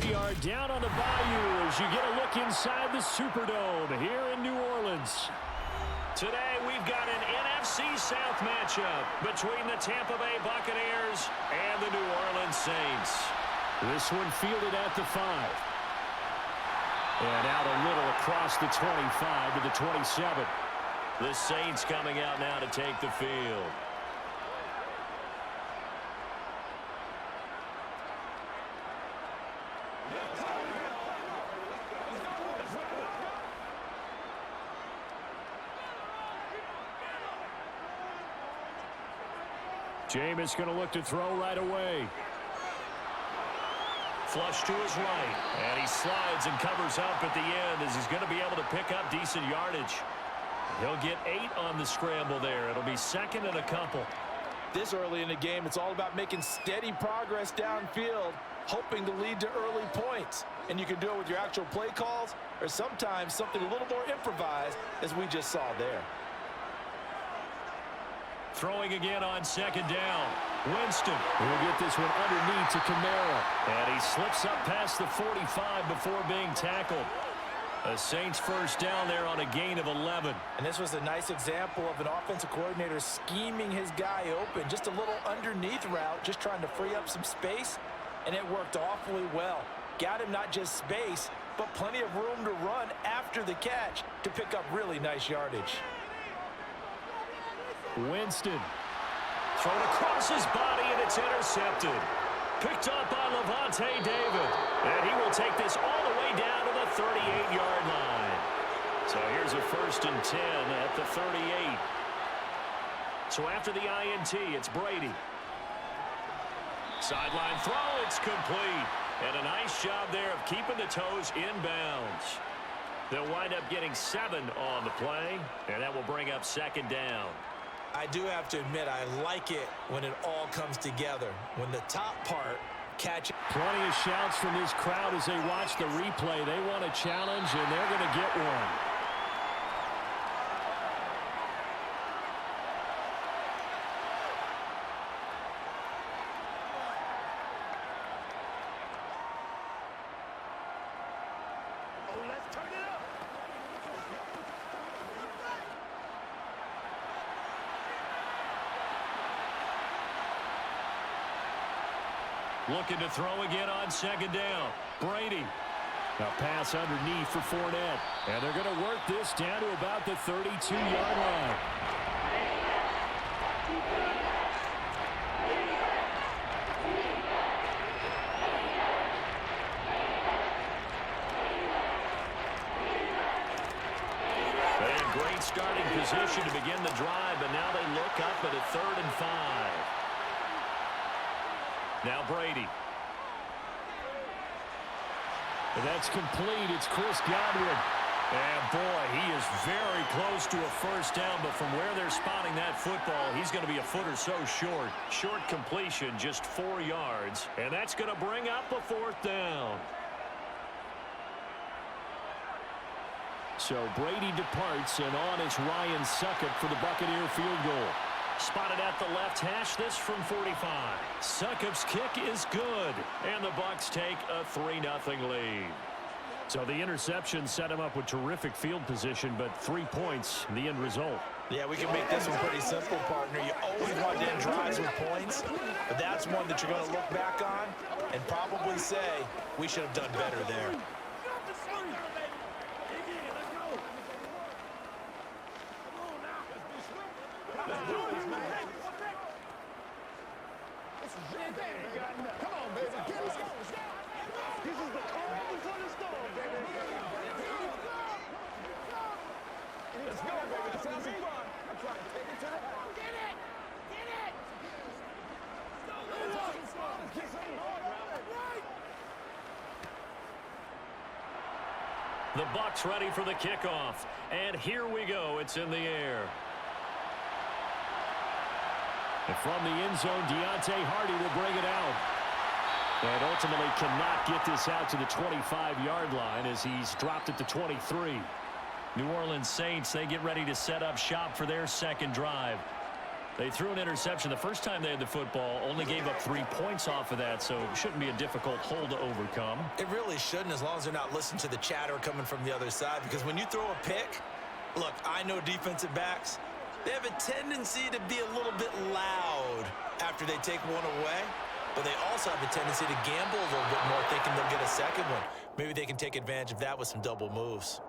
We are down on the bayou as you get a look inside the Superdome here in New Orleans. Today we've got an NFC South matchup between the Tampa Bay Buccaneers and the New Orleans Saints. This one fielded at the 5. And out a little across the 25 to the 27. The Saints coming out now to take the field. Jameis going to look to throw right away. Flush to his right. And he slides and covers up at the end as he's going to be able to pick up decent yardage. He'll get 8 on the scramble there. It'll be second and a couple. This early in the game, it's all about making steady progress downfield, hoping to lead to early points. And you can do it with your actual play calls or sometimes something a little more improvised as we just saw there. Throwing again on second down. Winston will get this one underneath to Kamara. And he slips up past the 45 before being tackled. A Saints first down there on a gain of 11. And this was a nice example of an offensive coordinator scheming his guy open. Just a little underneath route, just trying to free up some space. And it worked awfully well. Got him not just space, but plenty of room to run after the catch to pick up really nice yardage. Winston. Thrown across his body, and it's intercepted. Picked up by Levante David. And he will take this all the way down to the 38-yard line. So here's a 1st and 10 at the 38. So after the INT, it's Brady. Sideline throw, it's complete. And a nice job there of keeping the toes inbounds. They'll wind up getting 7 on the play, and that will bring up second down. I do have to admit, I like it when it all comes together. When the top part catches. Plenty of shouts from this crowd as they watch the replay. They want a challenge, and they're going to get one. Looking to throw again on second down. Brady. A pass underneath for Fournette. And they're going to work this down to about the 32-yard line. They had great starting position to begin the drive, but now they look up at a 3rd and 5. Now Brady. And that's complete. It's Chris Godwin. And boy, he is very close to a first down, but from where they're spotting that football, he's going to be a foot or so short. Short completion, just 4 yards. And that's going to bring up a 4th down. So Brady departs, and on is Ryan Succop for the Buccaneer field goal. Spotted at the left hash, this from 45. Succop's kick is good, and the Bucs take a 3-0 lead. So the interception set him up with terrific field position, but 3 points, the end result. Yeah, we can make this one pretty simple, partner. You always want to end drives with points, but that's one that you're going to look back on and probably say, we should have done better there. The Bucs ready for the kickoff. And here we go. It's in the air. And from the end zone, Deontay Hardy will bring it out. And ultimately cannot get this out to the 25-yard line as he's dropped at the 23. New Orleans Saints, they get ready to set up shop for their second drive. They threw an interception the first time they had the football, only gave up 3 points off of that, so it shouldn't be a difficult hole to overcome. It really shouldn't, as long as they're not listening to the chatter coming from the other side, because when you throw a pick, look, I know defensive backs, they have a tendency to be a little bit loud after they take one away, but they also have a tendency to gamble a little bit more, thinking they'll get a second one. Maybe they can take advantage of that with some double moves.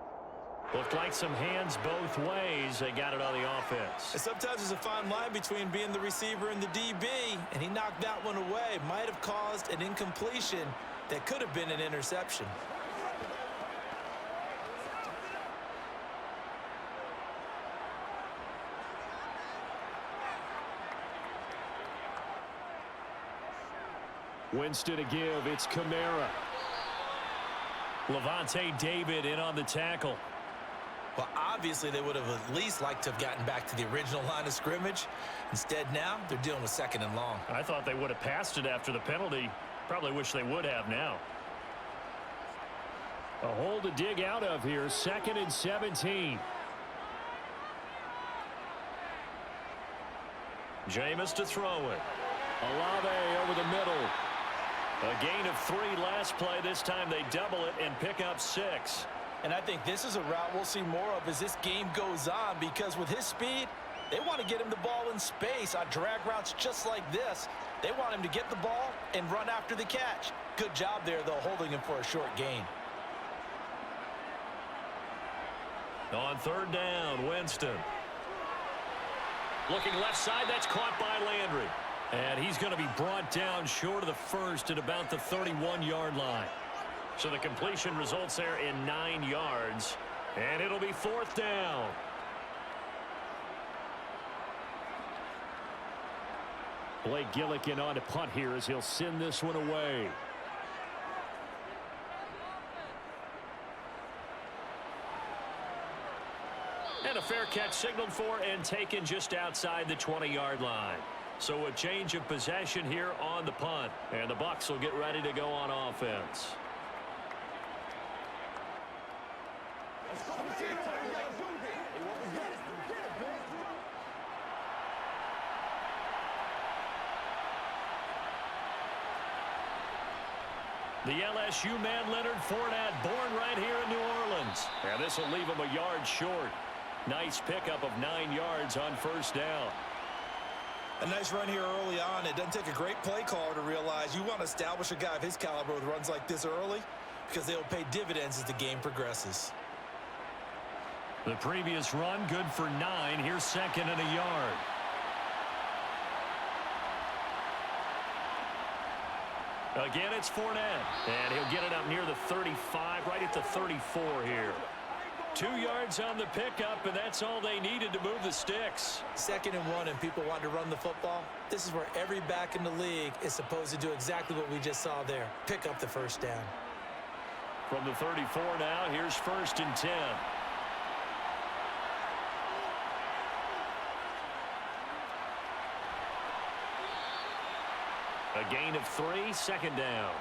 Looked like some hands both ways. They got it on the offense. And sometimes there's a fine line between being the receiver and the DB, and he knocked that one away. Might have caused an incompletion that could have been an interception. Winston to give. It's Kamara. Levante David in on the tackle. Well, obviously, they would have at least liked to have gotten back to the original line of scrimmage. Instead, now, they're dealing with 2nd and long. I thought they would have passed it after the penalty. Probably wish they would have now. A hole to dig out of here. 2nd and 17. Jameis to throw it. Olave over the middle. A gain of 3 last play. This time they double it and pick up 6. And I think this is a route we'll see more of as this game goes on, because with his speed, they want to get him the ball in space on drag routes just like this. They want him to get the ball and run after the catch. Good job there, though, holding him for a short gain. On 3rd down, Winston. Looking left side, that's caught by Landry. And he's going to be brought down short of the first at about the 31-yard line. So the completion results there in 9 yards. And it'll be 4th down. Blake Gillikin on to punt here as he'll send this one away. And a fair catch signaled for and taken just outside the 20-yard line. So a change of possession here on the punt. And the Bucs will get ready to go on offense. The LSU man Leonard Fournette, born right here in New Orleans. And this will leave him a yard short. Nice pickup of 9 yards on 1st down. A nice run here early on. It doesn't take a great play caller to realize you want to establish a guy of his caliber with runs like this early, because they'll pay dividends as the game progresses. The previous run good for 9. Here's 2nd and a yard. Again, it's Fournette. And he'll get it up near the 35, right at the 34 here. 2 yards on the pickup, and that's all they needed to move the sticks. 2nd and 1, and people want to run the football. This is where every back in the league is supposed to do exactly what we just saw there. Pick up the 1st down. From the 34 now, here's 1st and 10. A gain of 3, 2nd down.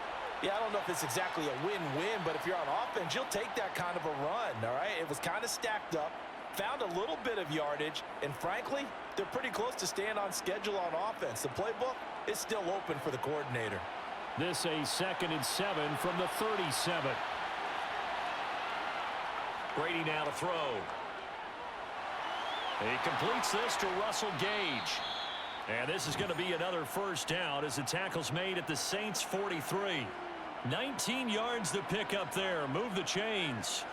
Yeah, I don't know if it's exactly a win-win, but if you're on offense, you'll take that kind of a run, all right? It was kind of stacked up, found a little bit of yardage, and frankly, they're pretty close to staying on schedule on offense. The playbook is still open for the coordinator. This a 2nd and 7 from the 37. Brady now to throw. He completes this to Russell Gage. And this is going to be another 1st down as the tackle's made at the Saints' 43. 19 yards to pick up there. Move the chains.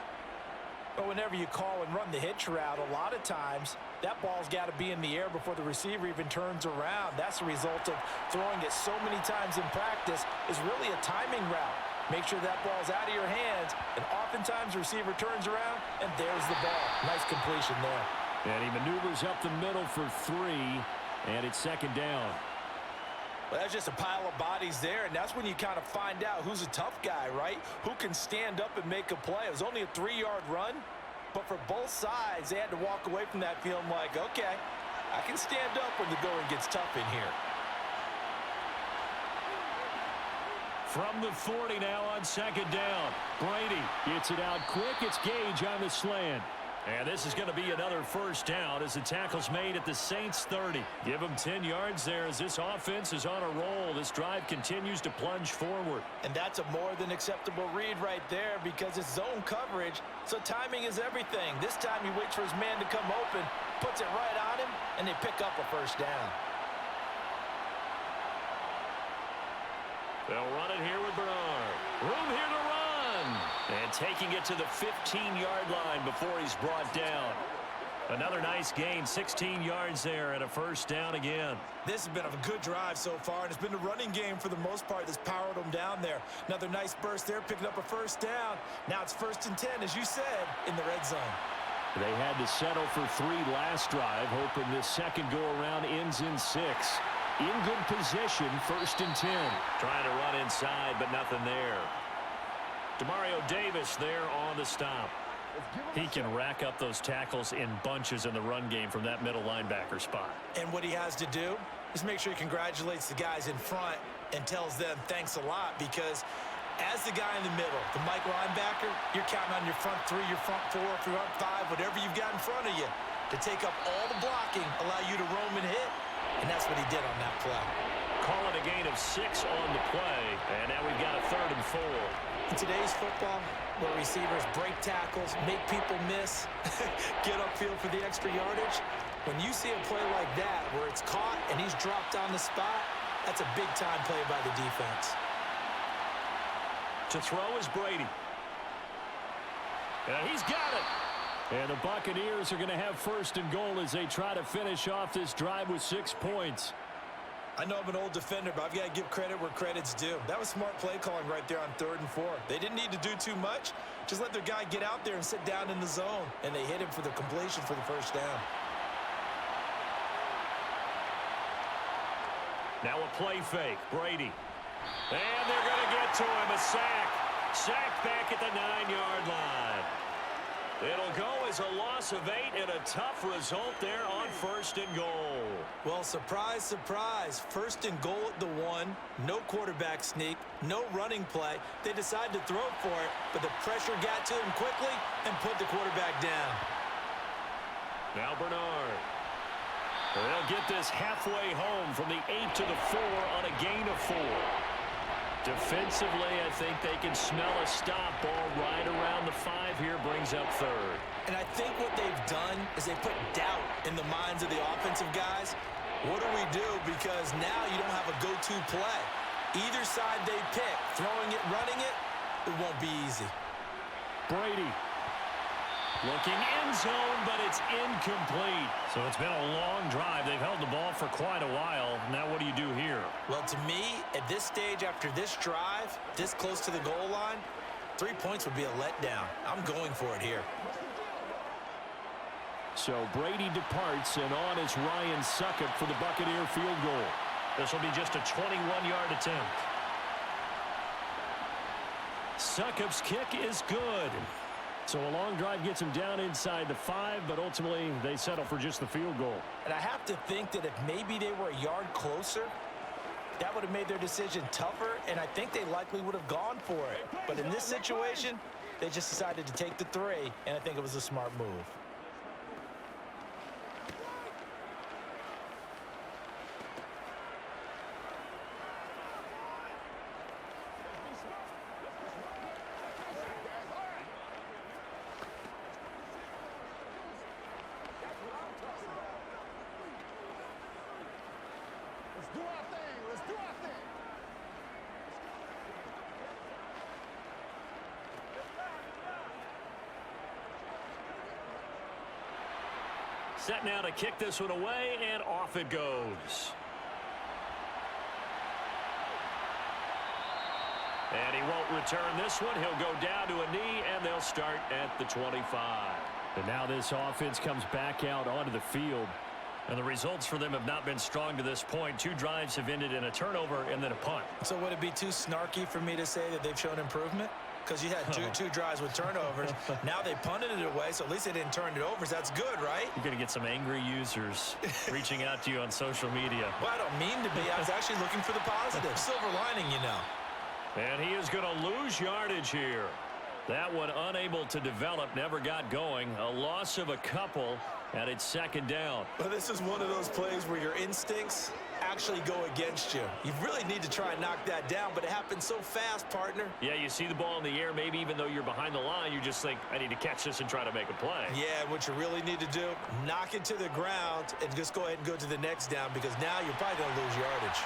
But whenever you call and run the hitch route, a lot of times that ball's got to be in the air before the receiver even turns around. That's a result of throwing it so many times in practice. Is really a timing route. Make sure that ball's out of your hands, and oftentimes the receiver turns around, and there's the ball. Nice completion there. And he maneuvers up the middle for 3, and it's 2nd down. Well, that's just a pile of bodies there, and that's when you kind of find out who's a tough guy, right? Who can stand up and make a play. It was only a 3-yard run, but for both sides, they had to walk away from that feeling like, okay, I can stand up when the going gets tough in here. From the 40 now on 2nd down. Brady gets it out quick. It's Gage on the slant. And this is going to be another first down as the tackle's made at the Saints 30. Give them 10 yards there as this offense is on a roll. This drive continues to plunge forward. And that's a more than acceptable read right there because it's zone coverage, so timing is everything. This time he waits for his man to come open, puts it right on him, and they pick up a first down. They'll run it here with Bernard. Room here to run. And taking it to the 15-yard line before he's brought down. Another nice gain, 16 yards there, and a first down again. This has been a good drive so far, and it's been the running game for the most part that's powered them down there. Another nice burst there, picking up a first down. Now it's 1st and 10, as you said, in the red zone. They had to settle for 3 last drive, hoping this second go-around ends in 6. In good position, 1st and 10. Trying to run inside, but nothing there. Demario Davis there on the stop. He can rack up those tackles in bunches in the run game from that middle linebacker spot. And what he has to do is make sure he congratulates the guys in front and tells them thanks a lot, because as the guy in the middle, the Mike linebacker, you're counting on your front 3, your front 4, your front 5, whatever you've got in front of you to take up all the blocking, allow you to roam and hit. And that's what he did on that play. Call it a gain of 6 on the play, and now we've got a 3rd and 4. In today's football, where receivers break tackles, make people miss, get upfield for the extra yardage, when you see a play like that where it's caught and he's dropped on the spot, that's a big-time play by the defense. To throw is Brady. And he's got it. And the Buccaneers are going to have 1st and goal as they try to finish off this drive with 6 points. I know I'm an old defender, but I've got to give credit where credit's due. That was smart play calling right there on 3rd and 4. They didn't need to do too much. Just let their guy get out there and sit down in the zone. And they hit him for the completion for the first down. Now a play fake. Brady. And they're going to get to him. A sack. Sacked back at the 9-yard line. It'll go as a loss of 8 and a tough result there on 1st and goal. Well, surprise, surprise. 1st and goal at the 1. No quarterback sneak. No running play. They decided to throw for it, but the pressure got to him quickly and put the quarterback down. Now Bernard. They'll get this halfway home from the 8 to the 4 on a gain of 4. Defensively, I think they can smell a stop. Ball right around the 5 here, brings up 3rd. And I think what they've done is they put doubt in the minds of the offensive guys. What do we do? Because now you don't have a go-to play. Either side they pick, throwing it, running it, it won't be easy. Brady. Looking end zone, but it's incomplete. So it's been a long drive. They've held the ball for quite a while. Now what do you do here? Well, to me, at this stage after this drive, this close to the goal line, 3 points would be a letdown. I'm going for it here. So Brady departs, and on is Ryan Succop for the Buccaneer field goal. This will be just a 21-yard attempt. Succop's kick is good. So a long drive gets him down inside the 5, but ultimately they settle for just the field goal. And I have to think that if maybe they were a yard closer, that would have made their decision tougher, and I think they likely would have gone for it. But in this situation, they just decided to take the 3, and I think it was a smart move. Set now to kick this one away, and off it goes. And he won't return this one. He'll go down to a knee, and they'll start at the 25. And now this offense comes back out onto the field. And the results for them have not been strong to this point. 2 drives have ended in a turnover and then a punt. So would it be too snarky for me to say that they've shown improvement? Because you had two drives with turnovers. Now they punted it away, so at least they didn't turn it over. So that's good, right? You're going to get some angry users reaching out to you on social media. Well, I don't mean to be. I was actually looking for the positive. Silver lining, you know. And he is going to lose yardage here. That one unable to develop, never got going. A loss of a couple, and it's second down. Well, this is one of those plays where your instincts actually go against you. You really need to try and knock that down, but it happens so fast, partner. Yeah, you see the ball in the air, maybe even though you're behind the line, you just think, I need to catch this and try to make a play. Yeah, what you really need to do, knock it to the ground and just go ahead and go to the next down, because now you're probably going to lose yardage.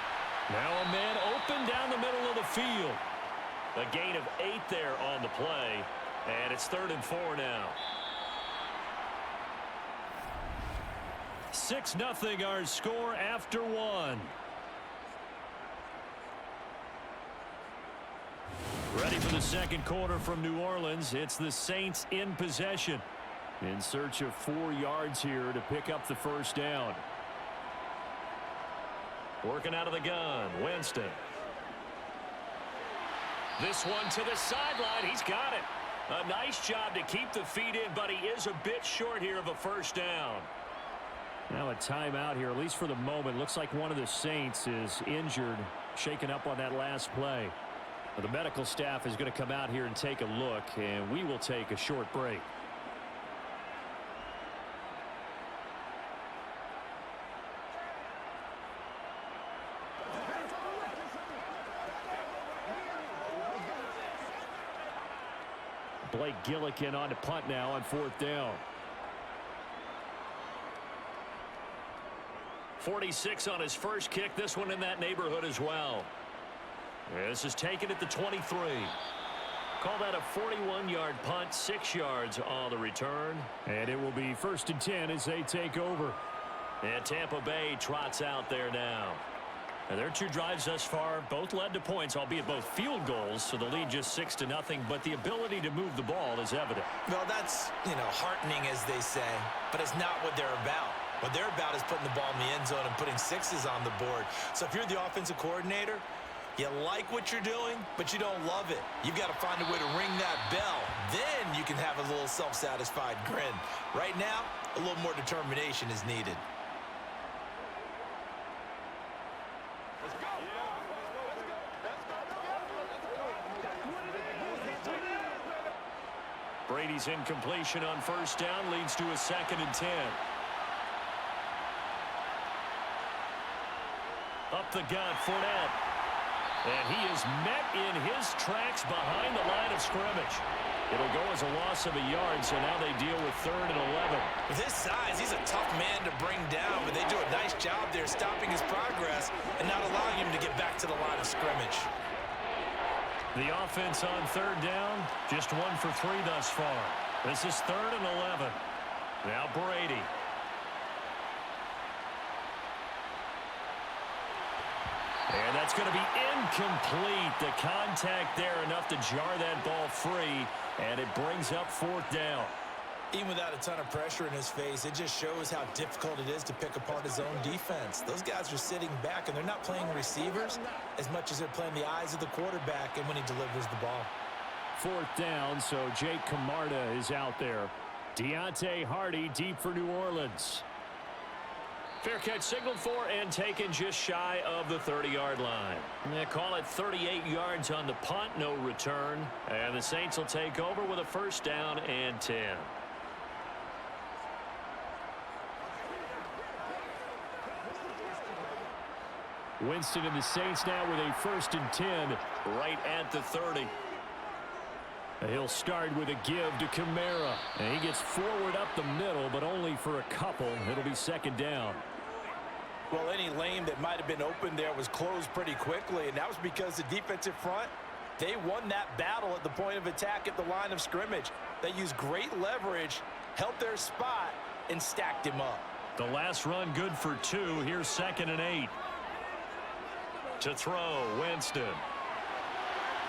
Now a man open down the middle of the field. A gain of 8 there on the play, and it's 3rd and 4 now. 6-0 our score after 1. Ready for the second quarter from New Orleans. It's the Saints in possession. In search of 4 yards here to pick up the first down. Working out of the gun, Winston. This one to the sideline. He's got it. A nice job to keep the feet in, but he is a bit short here of a first down. Now a timeout here, at least for the moment. Looks like one of the Saints is injured, shaken up on that last play. The medical staff is going to come out here and take a look, and we will take a short break. Blake Gillikin on to punt now on 4th down. 46 on his first kick. This one in that neighborhood as well. This is taken at the 23. Call that a 41-yard punt, 6 yards on the return. And it will be 1st and 10 as they take over. And Tampa Bay trots out there now. And their 2 drives thus far both led to points, albeit both field goals, so the lead just 6-0, but the ability to move the ball is evident. Well, that's, heartening, as they say, but it's not what they're about. What they're about is putting the ball in the end zone and putting 6s on the board. So if you're the offensive coordinator, you like what you're doing, but you don't love it. You've got to find a way to ring that bell. Then you can have a little self-satisfied grin. Right now, a little more determination is needed. Brady's incompletion on first down leads to a 2nd and 10. Up the gut, Fournette. And he is met in his tracks behind the line of scrimmage. It'll go as a loss of a yard, so now they deal with 3rd and 11. With his size, he's a tough man to bring down, but they do a nice job there stopping his progress and not allowing him to get back to the line of scrimmage. The offense on 3rd down, just 1 for 3 thus far. This is 3rd and 11. Now Brady. And that's going to be incomplete. The contact there enough to jar that ball free, and it brings up 4th down. Even without a ton of pressure in his face, it just shows how difficult it is to pick apart his own defense. Those guys are sitting back, and they're not playing receivers as much as they're playing the eyes of the quarterback and when he delivers the ball. 4th down, so Jake Camarda is out there. Deontay Hardy deep for New Orleans. Fair catch signaled for and taken just shy of the 30-yard line. They call it 38 yards on the punt, no return. And the Saints will take over with a 1st down and 10. Winston and the Saints now with a 1st and 10 right at the 30. He'll start with a give to Kamara. And he gets forward up the middle, but only for a couple. It'll be 2nd down. Well, any lane that might have been open there was closed pretty quickly, and that was because the defensive front, they won that battle at the point of attack at the line of scrimmage. They used great leverage, held their spot, and stacked him up. The last run good for 2. Here's 2nd and 8. To throw, Winston.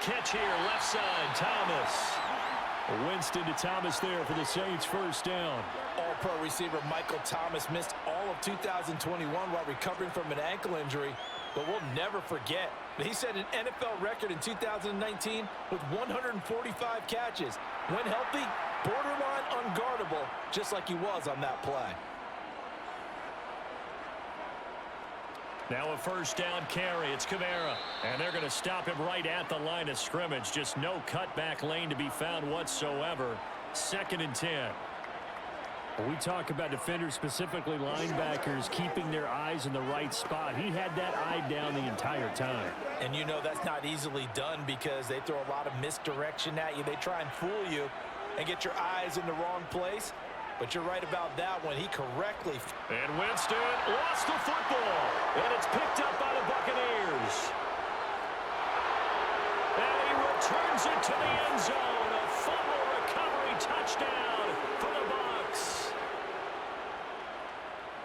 Catch here, left side, Thomas. Winston to Thomas there for the Saints' 1st down. All-pro receiver Michael Thomas missed all of 2021 while recovering from an ankle injury, but we'll never forget that he set an NFL record in 2019 with 145 catches. When healthy, borderline unguardable, just like he was on that play. Now a first down carry. It's Kamara. And they're going to stop him right at the line of scrimmage. Just no cutback lane to be found whatsoever. 2nd and 10. We talk about defenders, specifically linebackers, keeping their eyes in the right spot. He had that eye down the entire time. And you know that's not easily done because they throw a lot of misdirection at you. They try and fool you and get your eyes in the wrong place. But you're right about that one. He correctly. And Winston lost the football. And it's picked up by the Buccaneers. And he returns it to the end zone. A fumble recovery touchdown for the Bucs.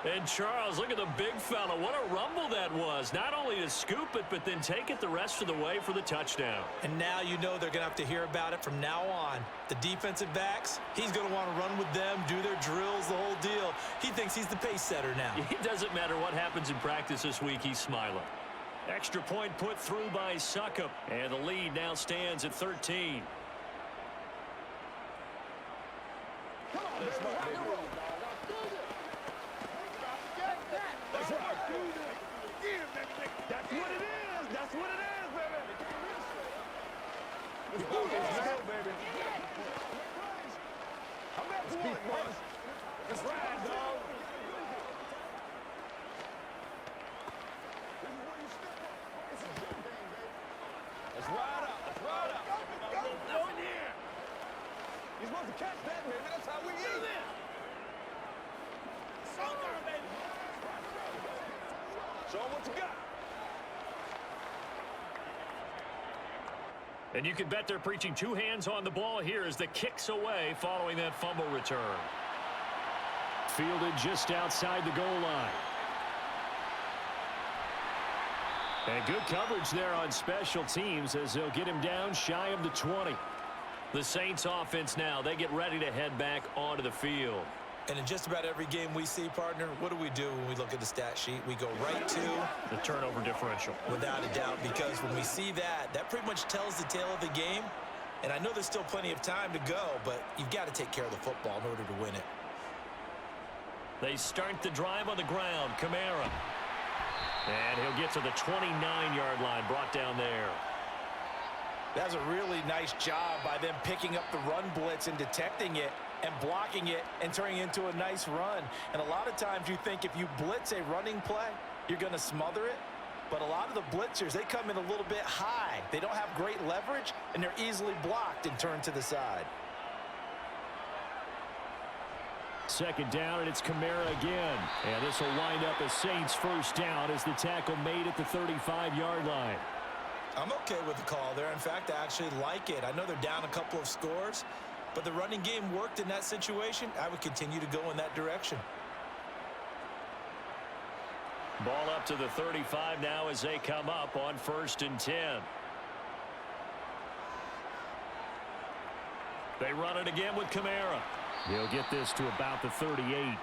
And Charles, look at the big fella. What a rumble that was. Not only to scoop it, but then take it the rest of the way for the touchdown. And now you know they're going to have to hear about it from now on. The defensive backs, he's going to want to run with them, do their drills, the whole deal. He thinks he's the pace setter now. It doesn't matter what happens in practice this week. He's smiling. Extra point put through by Succop. And the lead now stands at 13. That's what it is. That's what it is, baby. Let's go, baby. I'm at point, boys. Let's ride, dog. Let's ride up. Let's ride up. Go in here. You're supposed to catch that, baby. That's how we eat it. Showtime, baby. Show 'em what you got. And you can bet they're preaching 2 hands on the ball here as the kick's away following that fumble return. Fielded just outside the goal line. And good coverage there on special teams as they'll get him down shy of the 20. The Saints offense now, they get ready to head back onto the field. And in just about every game we see, partner, what do we do when we look at the stat sheet? We go right to the turnover differential. Without a doubt, because when we see that, that pretty much tells the tale of the game. And I know there's still plenty of time to go, but you've got to take care of the football in order to win it. They start the drive on the ground. Kamara. And he'll get to the 29-yard line, brought down there. That's a really nice job by them picking up the run blitz and detecting it and blocking it and turning it into a nice run. And a lot of times you think if you blitz a running play, you're going to smother it. But a lot of the blitzers, they come in a little bit high. They don't have great leverage, and they're easily blocked and turned to the side. 2nd down, and it's Kamara again. And this will wind up a Saints first down as the tackle made at the 35-yard line. I'm okay with the call there. In fact, I actually like it. I know they're down a couple of scores, but the running game worked in that situation. I would continue to go in that direction. Ball up to the 35 now as they come up on 1st and 10. They run it again with Kamara. He'll get this to about the 38.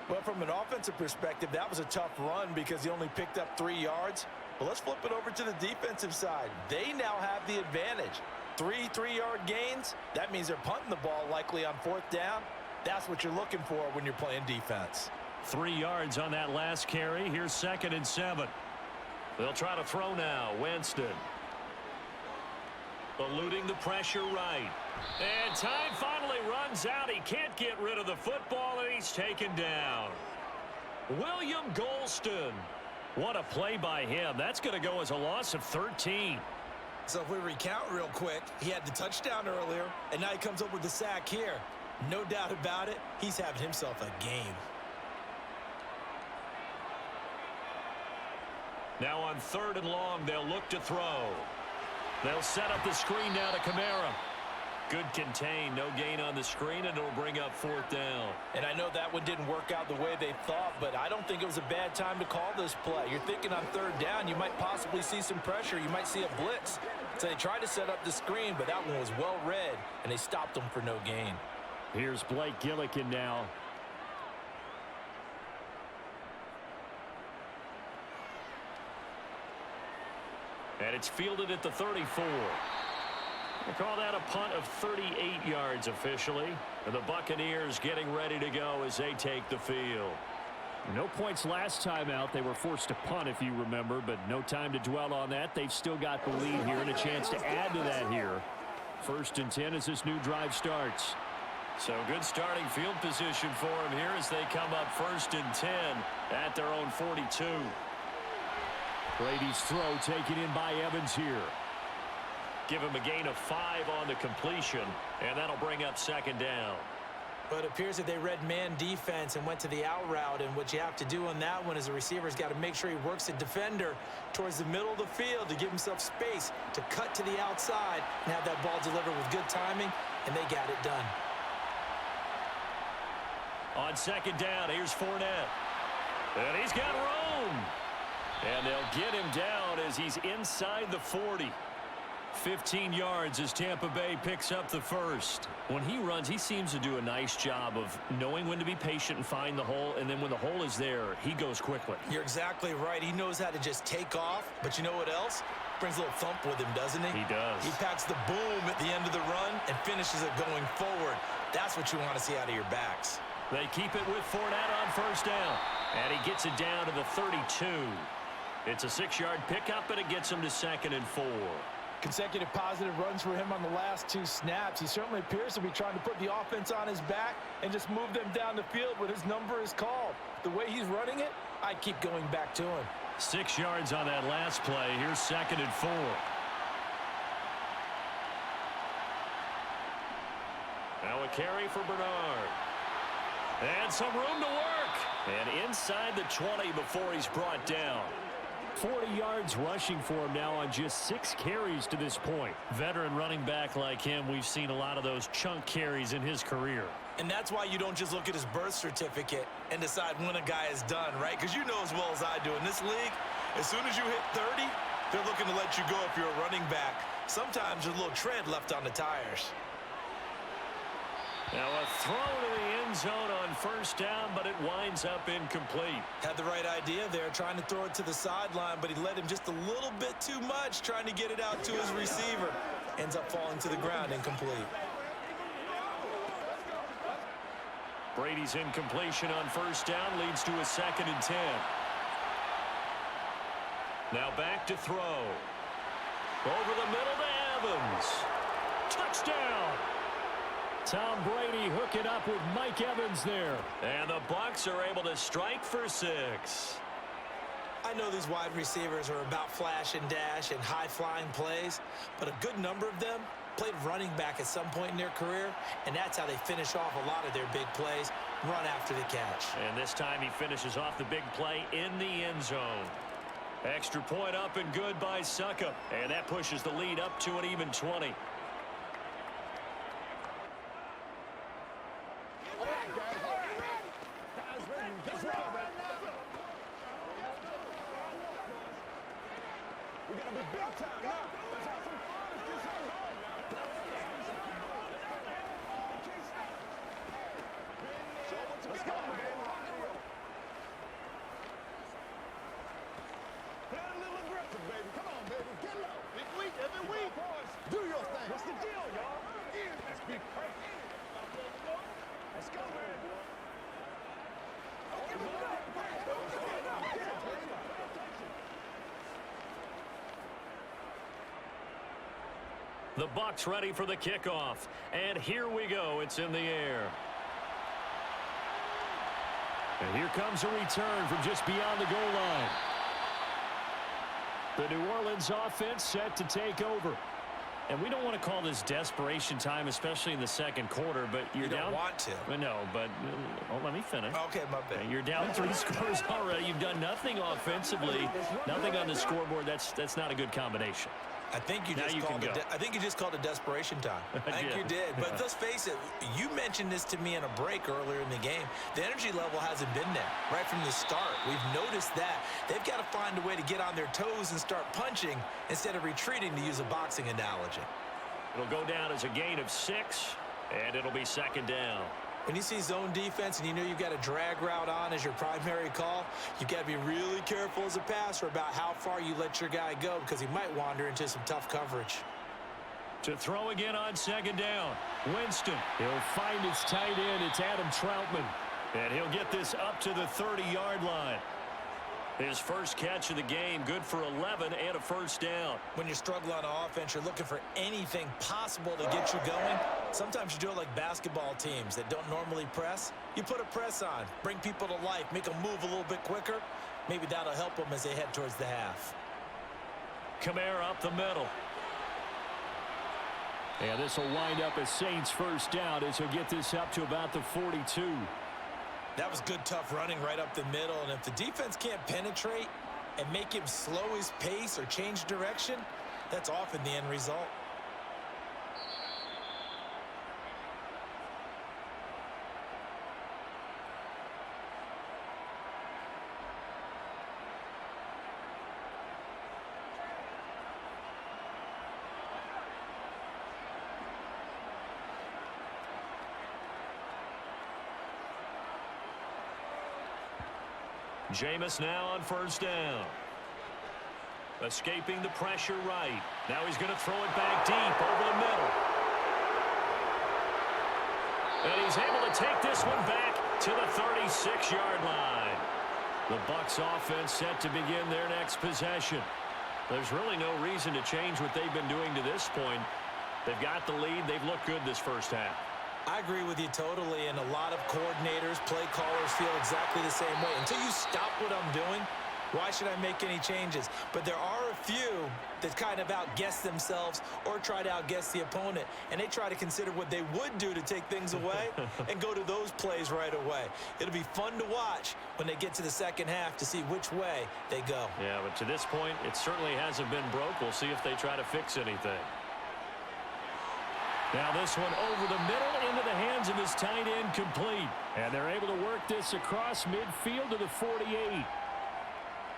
Well, from an offensive perspective, that was a tough run because he only picked up 3 yards. But let's flip it over to the defensive side. They now have the advantage. 3 3-yard gains. That means they're punting the ball likely on 4th down. That's what you're looking for when you're playing defense. 3 yards on that last carry. Here's 2nd and 7. They'll try to throw now. Winston. Eluding the pressure right. And time finally runs out. He can't get rid of the football, and he's taken down. William Golston. What a play by him. That's going to go as a loss of 13. So if we recount real quick, he had the touchdown earlier, and now he comes up with the sack here. No doubt about it, he's having himself a game. Now on 3rd and long, they'll look to throw. They'll set up the screen now to Kamara. Good contain, no gain on the screen, and it'll bring up 4th down. And I know that one didn't work out the way they thought, but I don't think it was a bad time to call this play. You're thinking on 3rd down, you might possibly see some pressure. You might see a blitz. So they tried to set up the screen, but that one was well read, and they stopped them for no gain. Here's Blake Gillikin now. And it's fielded at the 34. They call that a punt of 38 yards officially. And the Buccaneers getting ready to go as they take the field. No points last time out. They were forced to punt, if you remember, but no time to dwell on that. They've still got the lead here and a chance to add to that here. 1st and 10 as this new drive starts. So good starting field position for him here as they come up 1st and 10 at their own 42. Brady's throw taken in by Evans here. Give him a gain of 5 on the completion, and that'll bring up 2nd down. But it appears that they read man defense and went to the out route, and what you have to do on that one is the receiver's got to make sure he works the defender towards the middle of the field to give himself space to cut to the outside and have that ball delivered with good timing, and they got it done. On 2nd down, here's Fournette. And he's got room. And they'll get him down as he's inside the 40. 15 yards as Tampa Bay picks up the 1st. When he runs, he seems to do a nice job of knowing when to be patient and find the hole, and then when the hole is there, he goes quickly. You're exactly right. He knows how to just take off, but you know what else? Brings a little thump with him, doesn't he? He does. He packs the boom at the end of the run and finishes it going forward. That's what you want to see out of your backs. They keep it with Fournette on 1st down, and he gets it down to the 32. It's a 6-yard pickup, and it gets him to 2nd and 4. Consecutive positive runs for him on the last 2 snaps. He certainly appears to be trying to put the offense on his back and just move them down the field when his number is called. The way he's running it, I keep going back to him. 6 yards on that last play. Here's 2nd and 4. Now a carry for Bernard. And some room to work. And inside the 20 before he's brought down. 40 yards rushing for him now on just 6 carries to this point. Veteran running back like him, we've seen a lot of those chunk carries in his career. And that's why you don't just look at his birth certificate and decide when a guy is done, right? Because you know as well as I do, in this league, as soon as you hit 30, they're looking to let you go if you're a running back. Sometimes there's a little tread left on the tires. Now a throw to the end zone on 1st down, but it winds up incomplete. Had the right idea there, trying to throw it to the sideline, but he led him just a little bit too much, trying to get it out to his receiver. Ends up falling to the ground, incomplete. Brady's incompletion on 1st down leads to a 2nd and 10. Now back to throw. Over the middle to Evans. Touchdown! Tom Brady hooking up with Mike Evans there. And the Bucs are able to strike for 6. I know these wide receivers are about flash and dash and high-flying plays, but a good number of them played running back at some point in their career, and that's how they finish off a lot of their big plays, run after the catch. And this time he finishes off the big play in the end zone. Extra point up and good by Suckup, and that pushes the lead up to an even 20. The Bucs ready for the kickoff. And here we go. It's in the air. And here comes a return from just beyond the goal line. The New Orleans offense set to take over. And we don't want to call this desperation time, especially in the 2nd quarter, but you're You down. don't want to. No, but let me finish. Okay, my bad. You're down 3 scores already. You've done nothing offensively, nothing on the scoreboard. That's not a good combination. I think you just called it desperation time. I think you did. But let's face it, you mentioned this to me in a break earlier in the game. The energy level hasn't been there right from the start. We've noticed that. They've got to find a way to get on their toes and start punching instead of retreating, to use a boxing analogy. It'll go down as a gain of 6, and it'll be 2nd down. When you see zone defense and you know you've got a drag route on as your primary call, you've got to be really careful as a passer about how far you let your guy go, because he might wander into some tough coverage. To throw again on 2nd down. Winston. He'll find his tight end. It's Adam Troutman. And he'll get this up to the 30-yard line. His first catch of the game, good for 11 and a first down. When you struggle on offense, you're looking for anything possible to get you going. Sometimes you do it like basketball teams that don't normally press. You put a press on, bring people to life, make them move a little bit quicker. Maybe that'll help them as they head towards the half. Kamara up the middle. And this will wind up as Saints first down as he'll get this up to about the 42. That was good, tough running right up the middle. And if the defense can't penetrate and make him slow his pace or change direction, that's often the end result. Jameis now on first down. Escaping the pressure right. Now he's going to throw it back deep over the middle. And he's able to take this one back to the 36-yard line. The Bucs offense set to begin their next possession. There's really no reason to change what they've been doing to this point. They've got the lead. They've looked good this first half. I agree with you totally, and a lot of coordinators, play callers feel exactly the same way. Until you stop what I'm doing, why should I make any changes? But there are a few that kind of outguess themselves or try to outguess the opponent, and they try to consider what they would do to take things away and go to those plays right away. It'll be fun to watch when they get to the second half to see which way they go. Yeah, but to this point, it certainly hasn't been broke. We'll see if they try to fix anything. Now this one over the middle into the hands of his tight end, complete. And they're able to work this across midfield to the 48.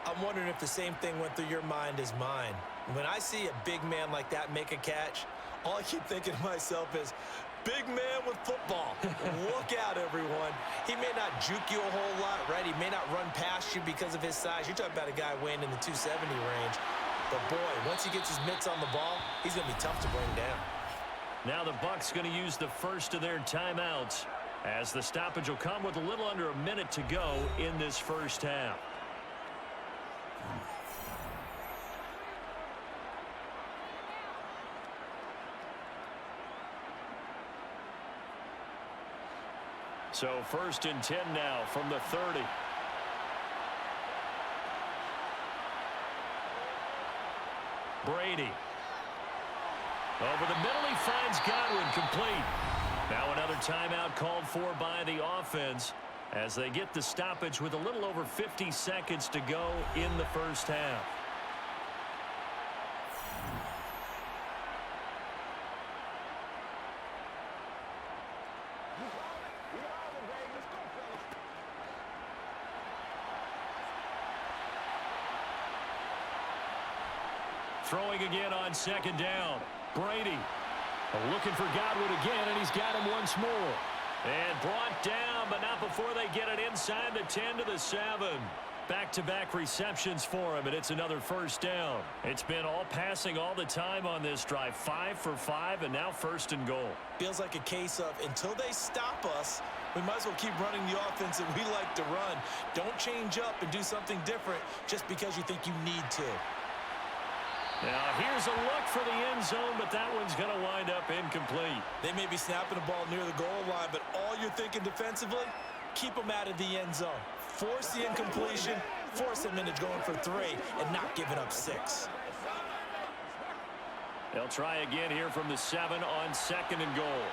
I'm wondering if the same thing went through your mind as mine. When I see a big man like that make a catch, all I keep thinking to myself is, big man with football. Look out, everyone. He may not juke you a whole lot, right? He may not run past you because of his size. You're talking about a guy weighing in the 270 range. But, boy, once he gets his mitts on the ball, he's going to be tough to bring down. Now the Bucs going to use the first of their timeouts as the stoppage will come with a little under a minute to go in this first half. So first and 10 now from the 30. Brady. Over the middle, he finds Godwin, complete. Now another timeout called for by the offense as they get the stoppage with a little over 50 seconds to go in the first half. Throwing again on second down. Brady looking for Godwin again, and he's got him once more. And brought down, but not before they get it inside the 10 to the 7. Back-to-back receptions for him, and it's another first down. It's been all passing all the time on this drive. 5 for 5, and now first and goal. Feels like a case of until they stop us, we might as well keep running the offense that we like to run. Don't change up and do something different just because you think you need to. Now, here's a look for the end zone, but that one's going to wind up incomplete. They may be snapping the ball near the goal line, but all you're thinking defensively, keep them out of the end zone. Force the incompletion, force them into going for 3, and not giving up 6. They'll try again here from the 7 on second and goal.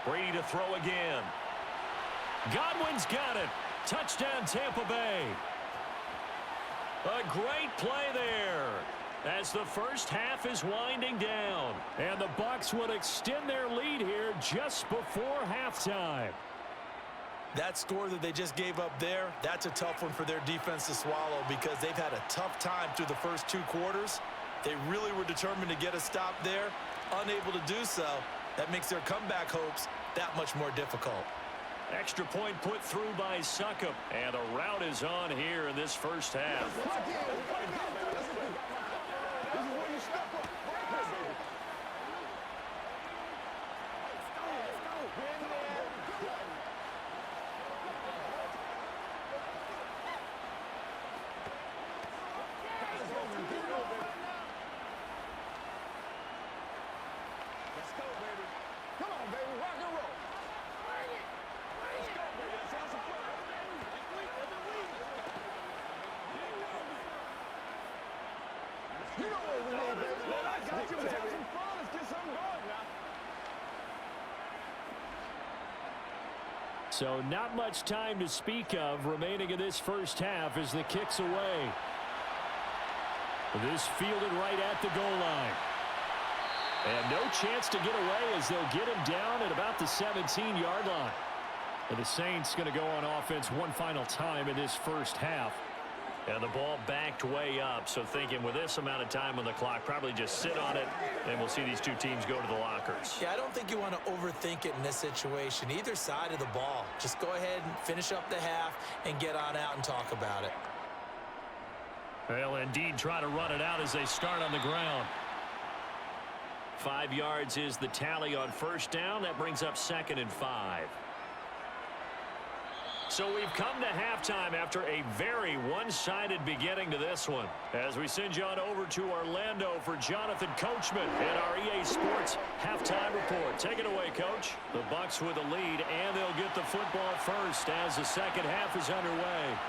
Brady to throw again. Godwin's got it. Touchdown, Tampa Bay. A great play there as the first half is winding down. And the Bucs would extend their lead here just before halftime. That score that they just gave up there, that's a tough one for their defense to swallow because they've had a tough time through the first 2 quarters. They really were determined to get a stop there, unable to do so. That makes their comeback hopes that much more difficult. Extra point put through by Succop. And the route is on here in this first half. So not much time to speak of remaining in this first half as the kick's away. This fielded right at the goal line. And no chance to get away as they'll get him down at about the 17-yard line. And the Saints going to go on offense one final time in this first half. And the ball backed way up, so thinking with this amount of time on the clock, probably just sit on it, and we'll see these two teams go to the lockers. Yeah, I don't think you want to overthink it in this situation. Either side of the ball. Just go ahead and finish up the half and get on out and talk about it. They'll indeed try to run it out as they start on the ground. 5 yards is the tally on first down. That brings up 2nd and 5. So we've come to halftime after a very one-sided beginning to this one. As we send you on over to Orlando for Jonathan Coachman and our EA Sports halftime report. Take it away, Coach. The Bucs with a lead, and they'll get the football first as the second half is underway.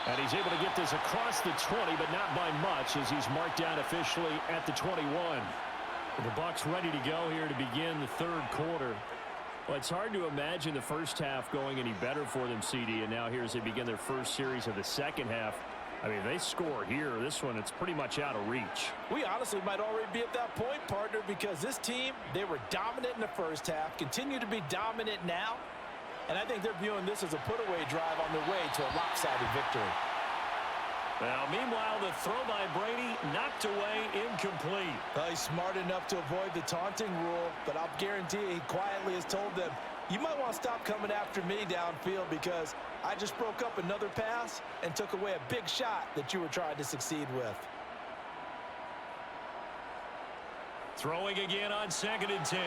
And he's able to get this across the 20, but not by much as he's marked down officially at the 21. The Bucs ready to go here to begin the third quarter. Well, it's hard to imagine the first half going any better for them, CD, and now here as they begin their first series of the second half. I mean, they score here. This one, it's pretty much out of reach. We honestly might already be at that point, partner, because this team, they were dominant in the first half, continue to be dominant now, and I think they're viewing this as a put-away drive on their way to a lopsided victory. Now, meanwhile, the throw by Brady knocked away, incomplete. Well, he's smart enough to avoid the taunting rule, but I'll guarantee he quietly has told them, you might want to stop coming after me downfield because I just broke up another pass and took away a big shot that you were trying to succeed with. Throwing again on 2nd and 10.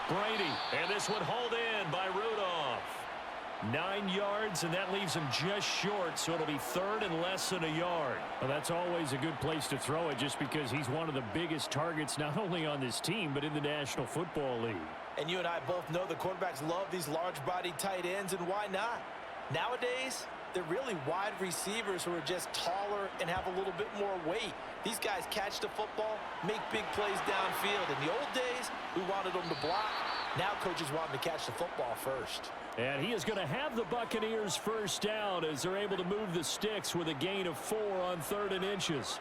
Brady, and this one hauled in by Rudolph. 9 yards, and that leaves him just short, so it'll be 3rd and less than a yard. Well, that's always a good place to throw it just because he's one of the biggest targets not only on this team but in the National Football League. And you and I both know the quarterbacks love these large-bodied tight ends, and why not? Nowadays, they're really wide receivers who are just taller and have a little bit more weight. These guys catch the football, make big plays downfield. In the old days, we wanted them to block. Now coaches want them to catch the football first. And he is going to have the Buccaneers first down as they're able to move the Stix with a gain of 4 on 3rd and inches.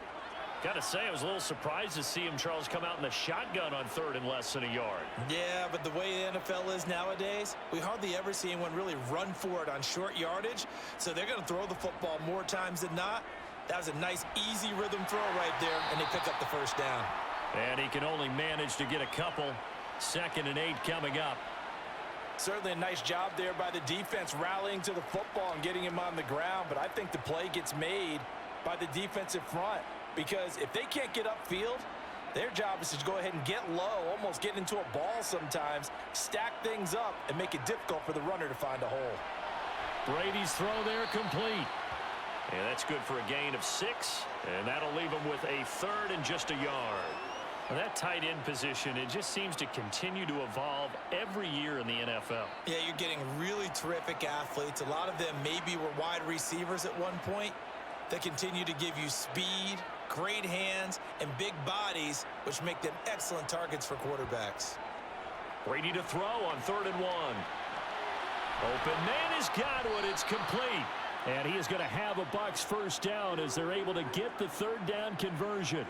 Got to say, I was a little surprised to see him, Charles, come out in the shotgun on 3rd and less than a yard. Yeah, but the way the NFL is nowadays, we hardly ever see anyone really run for it on short yardage. So they're going to throw the football more times than not. That was a nice, easy rhythm throw right there, and they pick up the first down. And he can only manage to get a couple. 2nd and 8 coming up. Certainly a nice job there by the defense rallying to the football and getting him on the ground, but I think the play gets made by the defensive front because if they can't get upfield, their job is to go ahead and get low, almost get into a ball sometimes, stack things up, and make it difficult for the runner to find a hole. Brady's throw there complete. And that's good for a gain of 6, and that'll leave him with a 3rd and just a yard. Well, that tight end position, it just seems to continue to evolve every year in the NFL. Yeah, you're getting really terrific athletes. A lot of them maybe were wide receivers at one point. They continue to give you speed, great hands, and big bodies, which make them excellent targets for quarterbacks. Brady to throw on 3rd and 1. Open man is Godwin. It's complete. And he is going to have a Bucs first down as they're able to get the 3rd down conversion.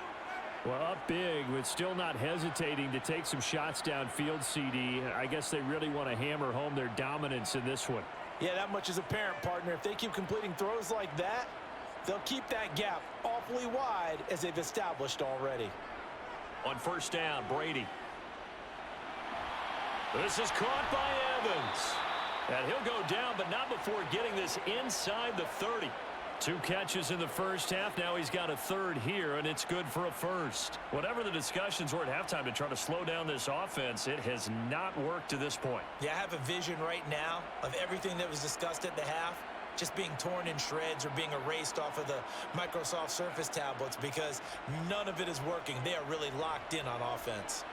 Well, up big, but still not hesitating to take some shots downfield, CD. I guess they really want to hammer home their dominance in this one. Yeah, that much is apparent, partner. If they keep completing throws like that, they'll keep that gap awfully wide as they've established already. On first down, Brady. This is caught by Evans. And he'll go down, but not before getting this inside the 30. 2 catches in the first half. Now he's got a 3rd here, and it's good for a first. Whatever the discussions were at halftime to try to slow down this offense, it has not worked to this point. Yeah, I have a vision right now of everything that was discussed at the half just being torn in shreds or being erased off of the Microsoft Surface tablets because none of it is working. They are really locked in on offense.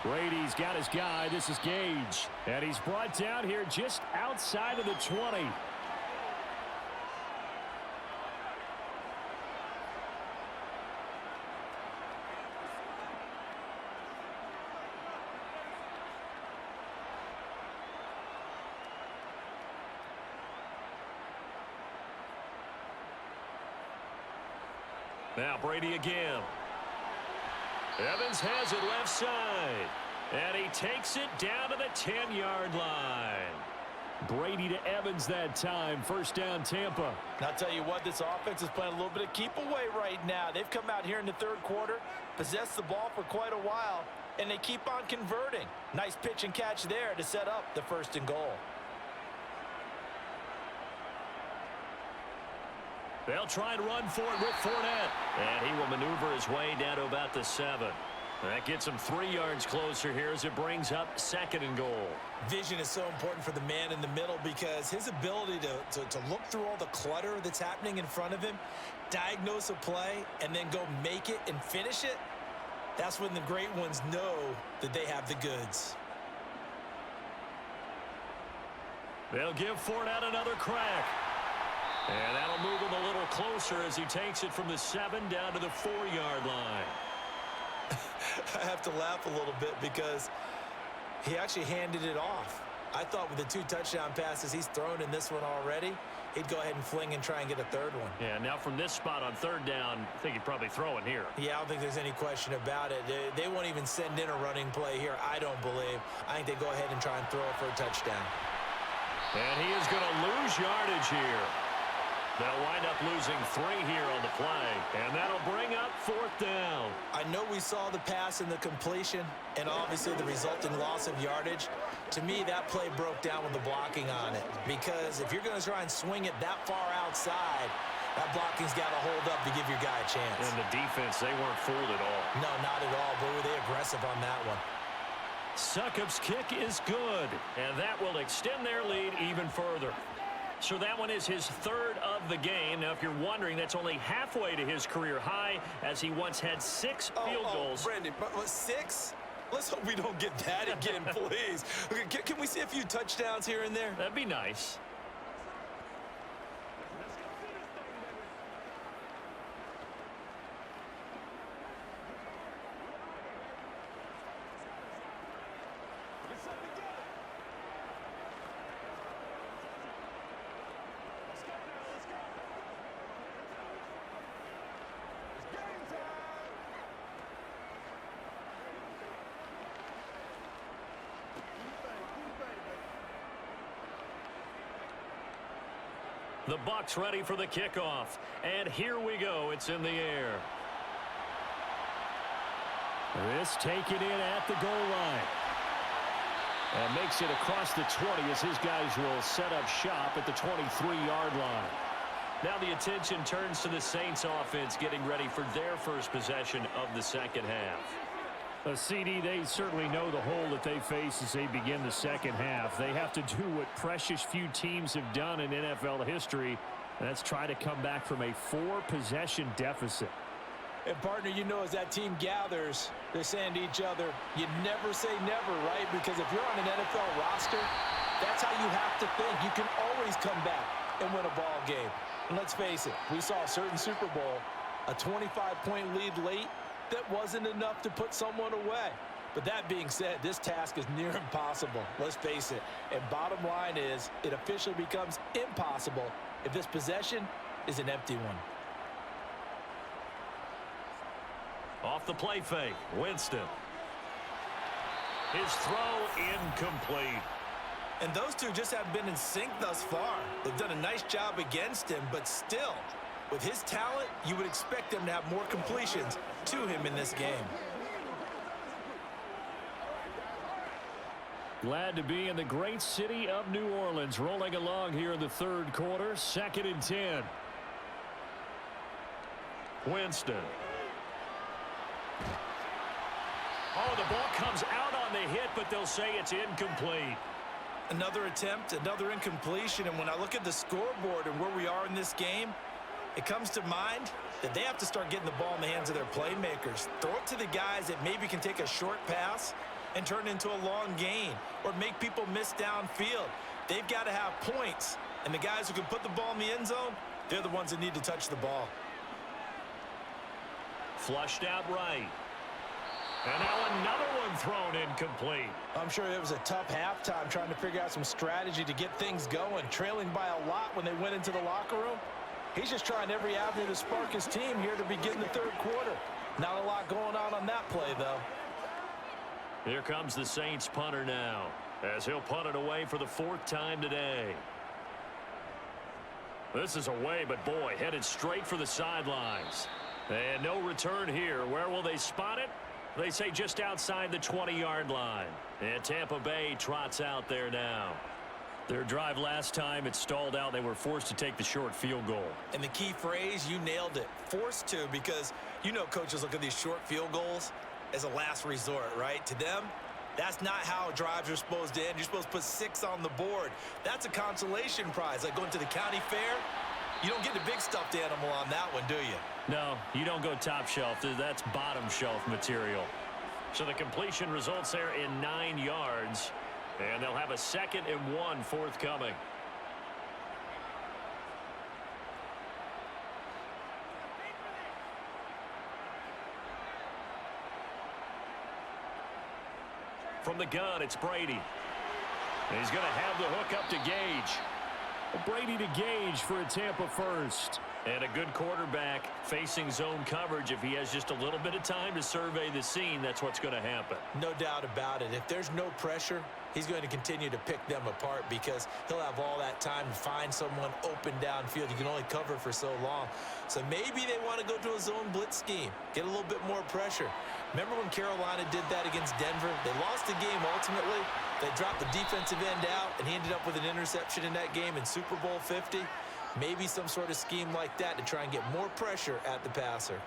Brady's got his guy. This is Gage. And he's brought down here just outside of the 20. Now Brady again. Evans has it left side. And he takes it down to the 10-yard line. Brady to Evans that time. First down, Tampa. And I'll tell you what, this offense is playing a little bit of keep away right now. They've come out here in the third quarter, possessed the ball for quite a while, and they keep on converting. Nice pitch and catch there to set up the 1st and goal. They'll try and run for it with Fournette. And he will maneuver his way down to about the 7. That gets him 3 yards closer here as it brings up 2nd and goal. Vision is so important for the man in the middle because his ability to look through all the clutter that's happening in front of him, diagnose a play, and then go make it and finish it, that's when the great ones know that they have the goods. They'll give Fournette another crack. And that'll move him a little closer as he takes it from the 7 down to the 4-yard line. I have to laugh a little bit because he actually handed it off. I thought with the 2 touchdown passes he's thrown in this one already, he'd go ahead and fling and try and get a 3rd one. Yeah, now from this spot on 3rd down, I think he'd probably throw it here. Yeah, I don't think there's any question about it. They won't even send in a running play here, I don't believe. I think they go ahead and try and throw it for a touchdown. And he is going to lose yardage here. They'll wind up losing 3 here on the play, and that'll bring up 4th down. I know we saw the pass and the completion, and obviously the resulting loss of yardage. To me, that play broke down with the blocking on it, because if you're going to try and swing it that far outside, that blocking's got to hold up to give your guy a chance. And the defense, they weren't fooled at all. No, not at all, but were they aggressive on that one. Succop's kick is good, and that will extend their lead even further. So that one is his 3rd of the game. Now, if you're wondering, that's only halfway to his career high, as he once had 6 field goals. Brandon, but 6? Let's hope we don't get that again, please. Okay, can we see a few touchdowns here and there? That'd be nice. The Bucs ready for the kickoff. And here we go. It's in the air. This taken in at the goal line. And makes it across the 20 as his guys will set up shop at the 23-yard line. Now the attention turns to the Saints offense getting ready for their first possession of the 2nd half. CD, they certainly know the hole that they face as they begin the 2nd half. They have to do what precious few teams have done in NFL history, and that's try to come back from a 4-possession deficit. And, partner, you know, as that team gathers, they're saying to each other, you never say never, right? Because if you're on an NFL roster, that's how you have to think. You can always come back and win a ball game. And let's face it, we saw a certain Super Bowl, a 25-point lead late, that wasn't enough to put someone away. But that being said, this task is near impossible. Let's face it. And bottom line is, it officially becomes impossible if this possession is an empty one. Off the play fake, Winston. His throw incomplete. And those two just haven't been in sync thus far. They've done a nice job against him, but still, with his talent, you would expect him to have more completions to him in this game. Glad to be in the great city of New Orleans, rolling along here in the 3rd quarter. 2nd and 10. Winston. Oh, the ball comes out on the hit, but they'll say it's incomplete. Another attempt, another incompletion, and when I look at the scoreboard and where we are in this game, it comes to mind that they have to start getting the ball in the hands of their playmakers. Throw it to the guys that maybe can take a short pass and turn it into a long gain or make people miss downfield. They've got to have points, and the guys who can put the ball in the end zone, they're the ones that need to touch the ball. Flushed out right. And now another one thrown incomplete. I'm sure it was a tough halftime trying to figure out some strategy to get things going, trailing by a lot when they went into the locker room. He's just trying every avenue to spark his team here to begin the third quarter. Not a lot going on that play, though. Here comes the Saints punter now, as he'll punt it away for the fourth time today. This is away, but boy, headed straight for the sidelines. And no return here. Where will they spot it? They say just outside the 20-yard line. And Tampa Bay trots out there now. Their drive last time, it stalled out. They were forced to take the short field goal. And the key phrase, you nailed it. Forced to, because you know coaches look at these short field goals as a last resort, right? To them, that's not how drives are supposed to end. You're supposed to put 6 on the board. That's a consolation prize. Like going to the county fair, you don't get the big stuffed animal on that one, do you? No, you don't go top shelf. That's bottom shelf material. So the completion results there in 9 yards. And they'll have a 2nd and 1 forthcoming. From the gun, it's Brady. And he's going to have the hook up to Gage. Brady to Gage for a Tampa first. And a good quarterback facing zone coverage. If he has just a little bit of time to survey the scene, that's what's going to happen. No doubt about it. If there's no pressure, he's going to continue to pick them apart because he'll have all that time to find someone open downfield. You can only cover for so long. So maybe they want to go to a zone blitz scheme, get a little bit more pressure. Remember when Carolina did that against Denver? They lost the game ultimately. They dropped the defensive end out, and he ended up with an interception in that game in Super Bowl 50. Maybe some sort of scheme like that to try and get more pressure at the passer.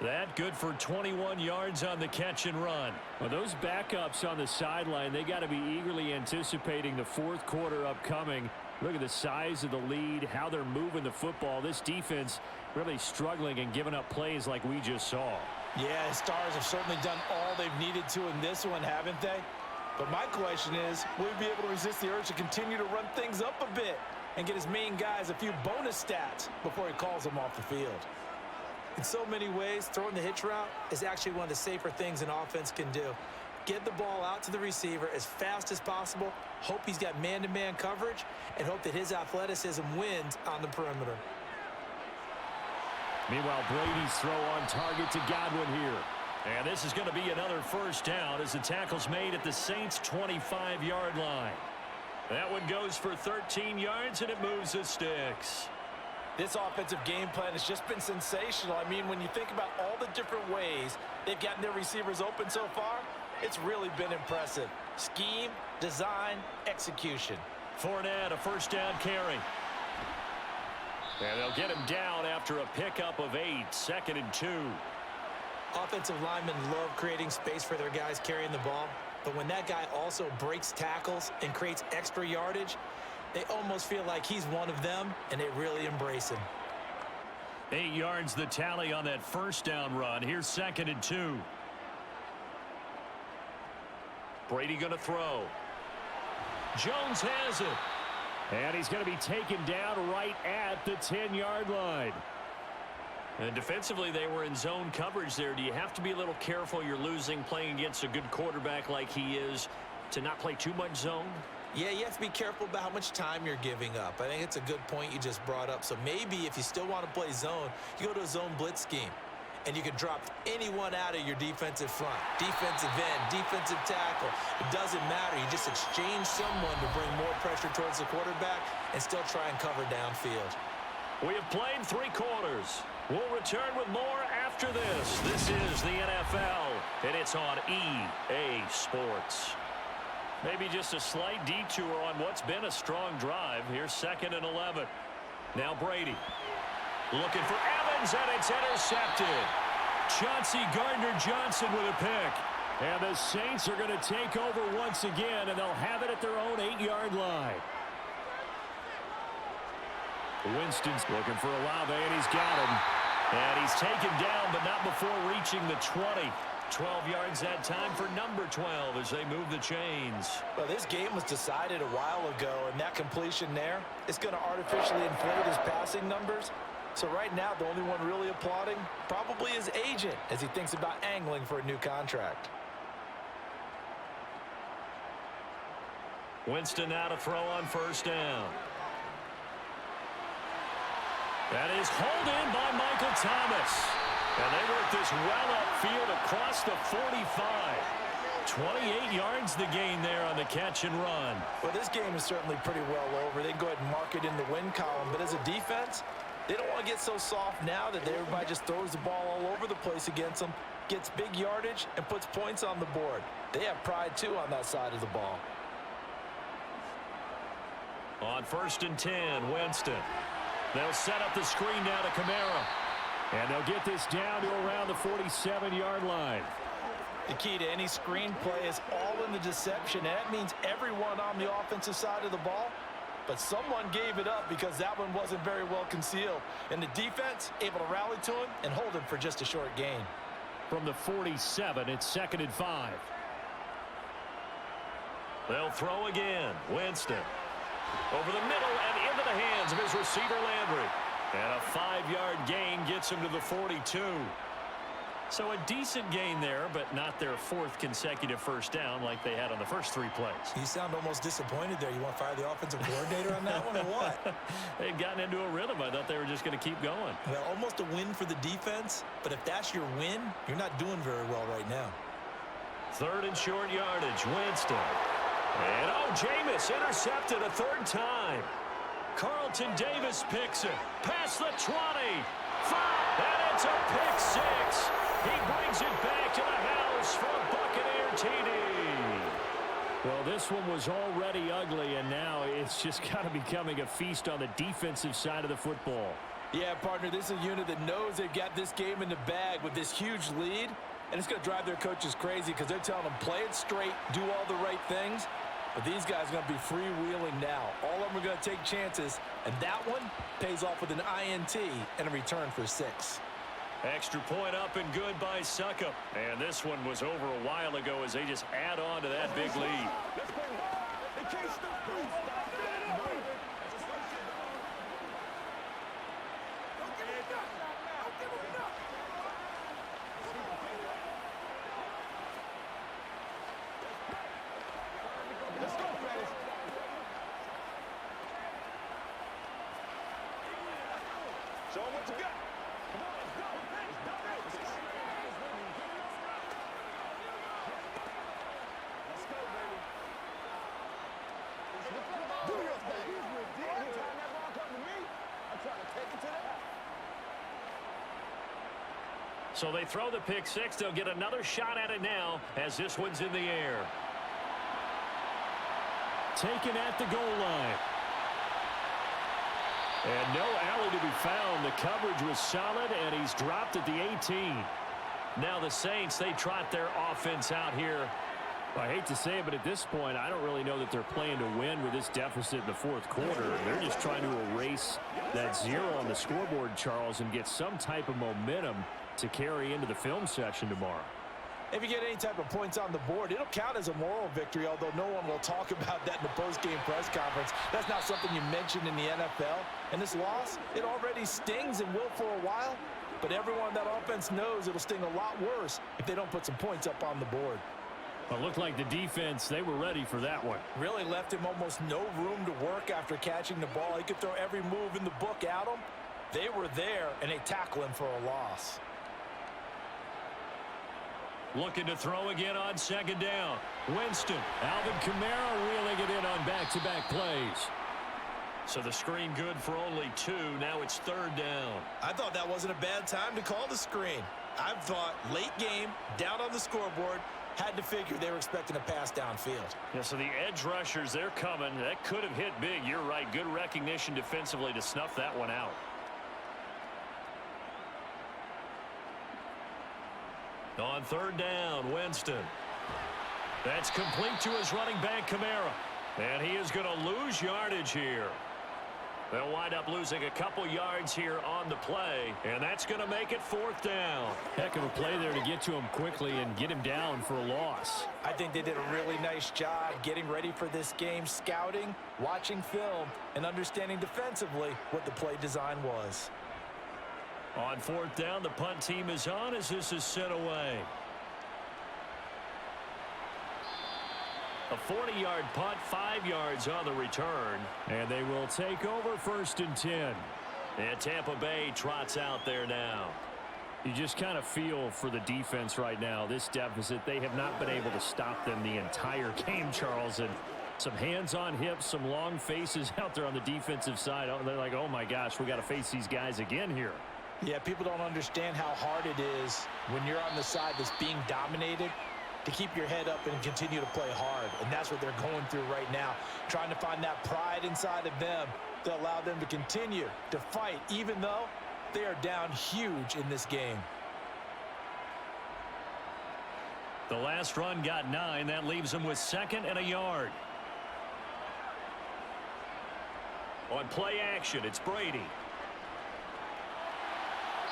That good for 21 yards on the catch and run. Well, those backups on the sideline, they got to be eagerly anticipating the fourth quarter upcoming. Look at the size of the lead, how they're moving the football. This defense really struggling and giving up plays like we just saw. Yeah, Stars have certainly done all they've needed to in this one, haven't they? But my question is, will he be able to resist the urge to continue to run things up a bit and get his main guys a few bonus stats before he calls them off the field? In so many ways, throwing the hitch route is actually one of the safer things an offense can do. Get the ball out to the receiver as fast as possible, hope he's got man-to-man coverage, and hope that his athleticism wins on the perimeter. Meanwhile, Brady's throw on target to Godwin here. And this is going to be another first down as the tackle's made at the Saints' 25-yard line. That one goes for 13 yards, and it moves to Stix. This offensive game plan has just been sensational. I mean, when you think about all the different ways they've gotten their receivers open so far, it's really been impressive. Scheme, design, execution. Fournette, a first down carry. And they'll get him down after a pickup of 8, 2nd and 2. Offensive linemen love creating space for their guys carrying the ball, but when that guy also breaks tackles and creates extra yardage, they almost feel like he's one of them, and they really embrace him. 8 yards the tally on that first down run. Here's 2nd and 2. Brady going to throw. Jones has it. And he's going to be taken down right at the 10-yard line. And defensively, they were in zone coverage there. Do you have to be a little careful? You're losing playing against a good quarterback like he is to not play too much zone? Yeah, you have to be careful about how much time you're giving up. I think it's a good point you just brought up. So maybe if you still want to play zone, you go to a zone blitz scheme. And you can drop anyone out of your defensive front, defensive end, defensive tackle. It doesn't matter. You just exchange someone to bring more pressure towards the quarterback and still try and cover downfield. We have played 3 quarters. We'll return with more after this. This is the NFL, and it's on EA Sports. Maybe just a slight detour on what's been a strong drive. Here's 2nd and 11. Now Brady. Looking for Evans, and it's intercepted. Chauncey Gardner-Johnson with a pick. And the Saints are going to take over once again, and they'll have it at their own 8-yard line. Winston's looking for Olave, and he's got him. And he's taken down, but not before reaching the 20. 12 yards that time for number 12 as they move the chains. Well, this game was decided a while ago, and that completion there is going to artificially inflate his passing numbers. So right now, the only one really applauding probably his agent as he thinks about angling for a new contract. Winston now to throw on first down. That is hauled in by Michael Thomas. And they work this well upfield across the 45. 28 yards the gain there on the catch and run. Well, this game is certainly pretty well over. They can go ahead and mark it in the win column. But as a defense, they don't want to get so soft now that everybody just throws the ball all over the place against them, gets big yardage, and puts points on the board. They have pride, too, on that side of the ball. On 1st and 10, Winston. They'll set up the screen now to Kamara. And they'll get this down to around the 47-yard line. The key to any screen play is all in the deception. And that means everyone on the offensive side of the ball. But someone gave it up because that one wasn't very well concealed. And the defense able to rally to him and hold him for just a short gain. From the 47, it's 2nd and 5. They'll throw again. Winston. Over the middle and into the hands of his receiver, Landry. And a 5-yard gain gets him to the 42. So a decent gain there, but not their 4th consecutive first down like they had on the first 3 plays. You sound almost disappointed there. You want to fire the offensive coordinator on that one or what? They'd gotten into a rhythm. I thought they were just going to keep going. Well, almost a win for the defense, but if that's your win, you're not doing very well right now. 3rd and short yardage, Winston. And, Jameis intercepted a 3rd time. Carlton Davis picks it. Past the 20. 5. And it's a pick 6. He brings it back to the house for a Buccaneer TD. Well, this one was already ugly, and now it's just kind of becoming a feast on the defensive side of the football. Yeah, partner, this is a unit that knows they've got this game in the bag with this huge lead, and it's going to drive their coaches crazy because they're telling them play it straight, do all the right things. But these guys are going to be freewheeling now. All of them are going to take chances, and that one pays off with an INT and a return for 6. Extra point up and good by Suckup. And this one was over a while ago as they just add on to that big lead. Let's play hard. They can't stop us. Don't give it up. Don't give it up. Let's go, fellas. Show them what you got. Come on, let's go. Let's go. Let's go, baby. Do your thing. Anytime that ball comes to me, I'm trying to take it to that. So they throw the pick 6. They'll get another shot at it now as this one's in the air. Taken at the goal line. And no alley to be found. The coverage was solid, and he's dropped at the 18. Now the Saints, they trot their offense out here. I hate to say it, but at this point, I don't really know that they're playing to win with this deficit in the 4th quarter. They're just trying to erase that 0 on the scoreboard, Charles, and get some type of momentum to carry into the film session tomorrow. If you get any type of points on the board, it'll count as a moral victory, although no one will talk about that in the post-game press conference. That's not something you mentioned in the NFL. And this loss, it already stings and will for a while, but everyone on that offense knows it'll sting a lot worse if they don't put some points up on the board. It looked like the defense, they were ready for that one. Really left him almost no room to work after catching the ball. He could throw every move in the book at him. They were there, and they tackle him for a loss. Looking to throw again on 2nd down. Winston. Alvin Kamara reeling it in on back-to-back plays. So the screen good for only 2. Now it's 3rd down. I thought that wasn't a bad time to call the screen. I thought late game, down on the scoreboard, had to figure they were expecting a pass downfield. Yeah, so the edge rushers, they're coming. That could have hit big. You're right. Good recognition defensively to snuff that one out. On 3rd down, Winston. That's complete to his running back, Kamara. And he is going to lose yardage here. They'll wind up losing a couple yards here on the play, and that's going to make it 4th down. Heck of a play there to get to him quickly and get him down for a loss. I think they did a really nice job getting ready for this game, scouting, watching film, and understanding defensively what the play design was. On 4th down, the punt team is on as this is sent away. A 40-yard punt, 5 yards on the return. And they will take over 1st and 10. And Tampa Bay trots out there now. You just kind of feel for the defense right now. This deficit, they have not been able to stop them the entire game, Charles. And some hands on hips, some long faces out there on the defensive side. They're like, oh, my gosh, we got to face these guys again here. Yeah, people don't understand how hard it is when you're on the side that's being dominated to keep your head up and continue to play hard. And that's what they're going through right now, trying to find that pride inside of them to allow them to continue to fight, even though they are down huge in this game. The last run got 9. That leaves them with 2nd and a yard. On play action, it's Brady.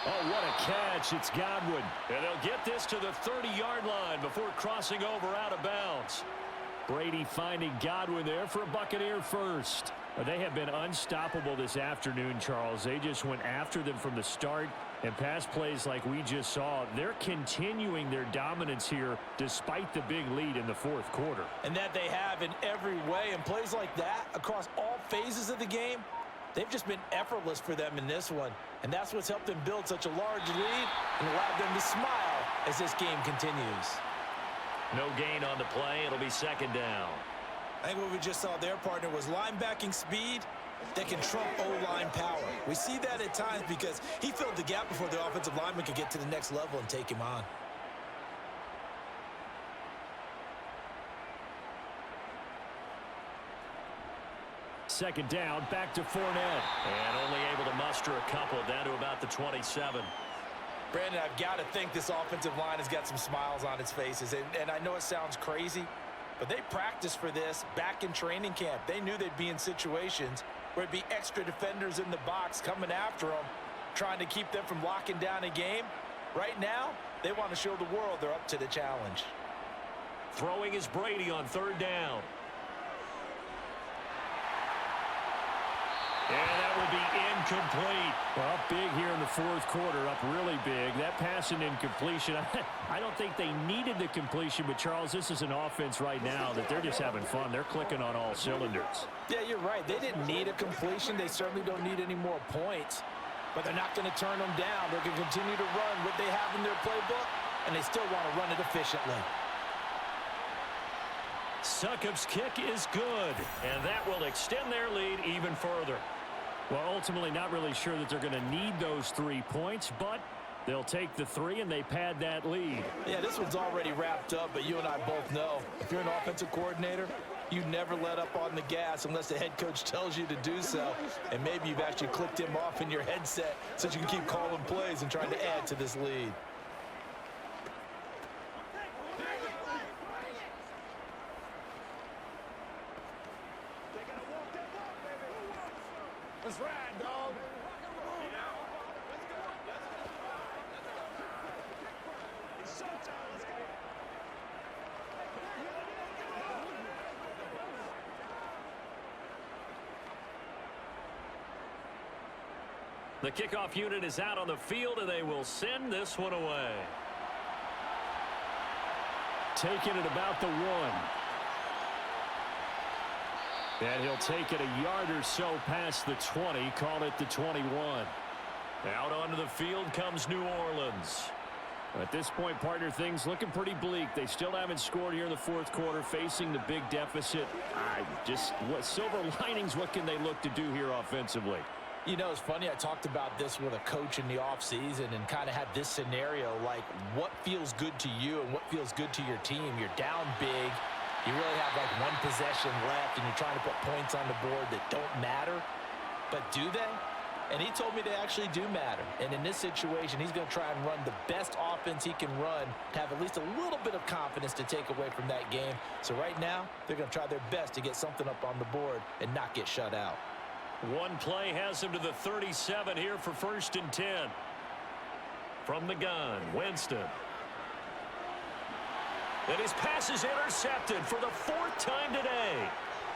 Oh, what a catch. It's Godwin. And they'll get this to the 30-yard line before crossing over out of bounds. Brady finding Godwin there for a Buccaneer first. They have been unstoppable this afternoon, Charles. They just went after them from the start, and pass plays like we just saw, they're continuing their dominance here despite the big lead in the fourth quarter. And that they have in every way, and plays like that across all phases of the game, they've just been effortless for them in this one. And that's what's helped them build such a large lead and allowed them to smile as this game continues. No gain on the play. It'll be 2nd down. I think what we just saw their partner was linebacking speed that can trump O-line power. We see that at times because he filled the gap before the offensive lineman could get to the next level and take him on. Second down, back to Fournette. And only able to muster a couple down to about the 27. Brandon, I've got to think this offensive line has got some smiles on its faces. And I know it sounds crazy, but they practiced for this back in training camp. They knew they'd be in situations where it'd be extra defenders in the box coming after them, trying to keep them from locking down a game. Right now, they want to show the world they're up to the challenge. Throwing is Brady on 3rd down. And that will be incomplete. Well, up big here in the fourth quarter, up really big. That pass and incompletion, I don't think they needed the completion, but Charles, this is an offense right now that they're just having fun. They're clicking on all cylinders. Yeah, you're right. They didn't need a completion. They certainly don't need any more points, but they're not going to turn them down. They're going to continue to run what they have in their playbook, and they still want to run it efficiently. Succop's kick is good, and that will extend their lead even further. Well, ultimately not really sure that they're going to need those 3 points, but they'll take the 3 and they pad that lead. Yeah, this one's already wrapped up, but you and I both know if you're an offensive coordinator, you never let up on the gas unless the head coach tells you to do so. And maybe you've actually clicked him off in your headset so you can keep calling plays and trying to add to this lead. Let's ride, dog. It's showtime. Let's go. The kickoff unit is out on the field, and they will send this one away. Taking it about the 1. And he'll take it a yard or so past the 20, call it the 21. Out onto the field comes New Orleans. At this point, partner, things looking pretty bleak. They still haven't scored here in the fourth quarter, facing the big deficit. What silver linings, what can they look to do here offensively? You know, it's funny, I talked about this with a coach in the offseason and kind of had this scenario, like what feels good to you and what feels good to your team. You're down big. You really have like one possession left, and you're trying to put points on the board that don't matter. But do they? And he told me they actually do matter. And in this situation, he's going to try and run the best offense he can run to have at least a little bit of confidence to take away from that game. So right now, they're going to try their best to get something up on the board and not get shut out. One play has him to the 37 here for 1st and 10. From the gun, Winston. And his pass is intercepted for the 4th time today.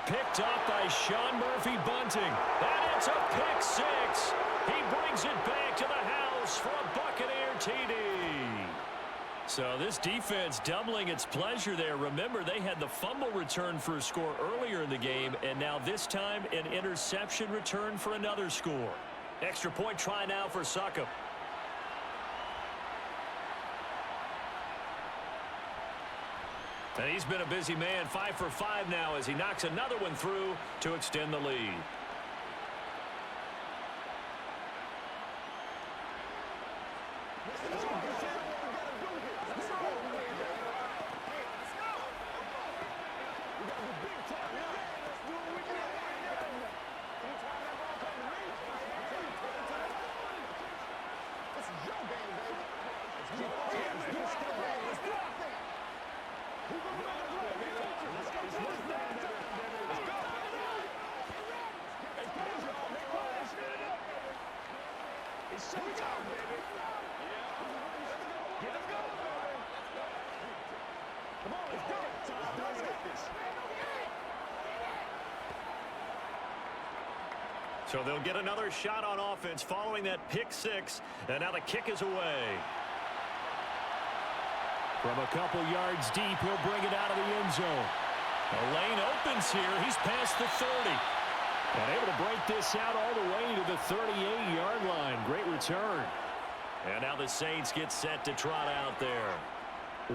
Picked up by Sean Murphy-Bunting. And it's a pick 6. He brings it back to the house for a Buccaneer TD. So this defense doubling its pleasure there. Remember, they had the fumble return for a score earlier in the game, and now this time an interception return for another score. Extra point try now for Succop. And he's been a busy man, 5 for 5 now as he knocks another one through to extend the lead. So they'll get another shot on offense following that pick six, and now the kick is away. From a couple yards deep, he'll bring it out of the end zone. The lane opens here. He's past the 30. And able to break this out all the way to the 38-yard line. Great return. And now the Saints get set to trot out there.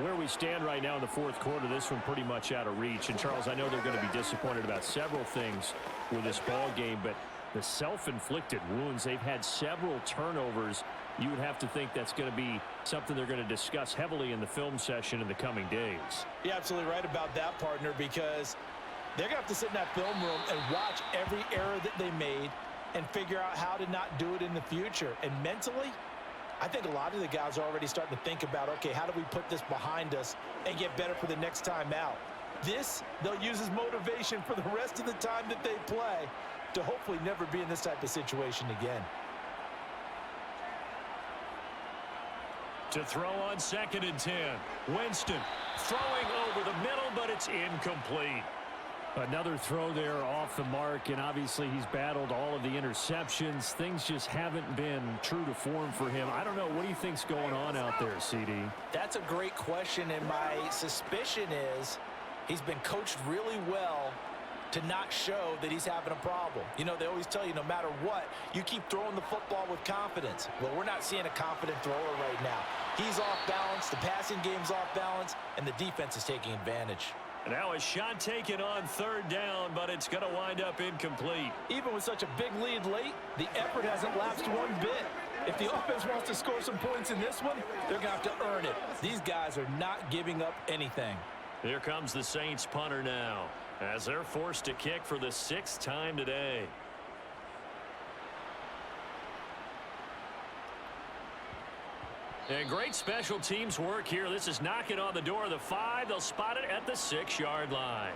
Where we stand right now in the fourth quarter, this one pretty much out of reach. And, Charles, I know they're going to be disappointed about several things with this ball game, but the self-inflicted wounds, they've had several turnovers. You would have to think that's going to be something they're going to discuss heavily in the film session in the coming days. You're absolutely right about that, partner, because they're going to have to sit in that film room and watch every error that they made and figure out how to not do it in the future. And mentally, I think a lot of the guys are already starting to think about, okay, how do we put this behind us and get better for the next time out? This, they'll use as motivation for the rest of the time that they play to hopefully never be in this type of situation again. To throw on 2nd and 10. Winston throwing over the middle, but it's incomplete. Another throw there off the mark, and obviously he's battled all of the interceptions. Things just haven't been true to form for him. I don't know. What do you think's going on out there, CD? That's a great question, and my suspicion is he's been coached really well to not show that he's having a problem. You know, they always tell you no matter what, you keep throwing the football with confidence. Well, we're not seeing a confident thrower right now. He's off balance, the passing game's off balance, and the defense is taking advantage. Now a shot taken on 3rd down, but it's going to wind up incomplete. Even with such a big lead late, the effort hasn't lapsed one bit. If the offense wants to score some points in this one, they're going to have to earn it. These guys are not giving up anything. Here comes the Saints punter now, as they're forced to kick for the 6th time today. And great special teams work here. This is knocking on the door of the 5. They'll spot it at the 6-yard line.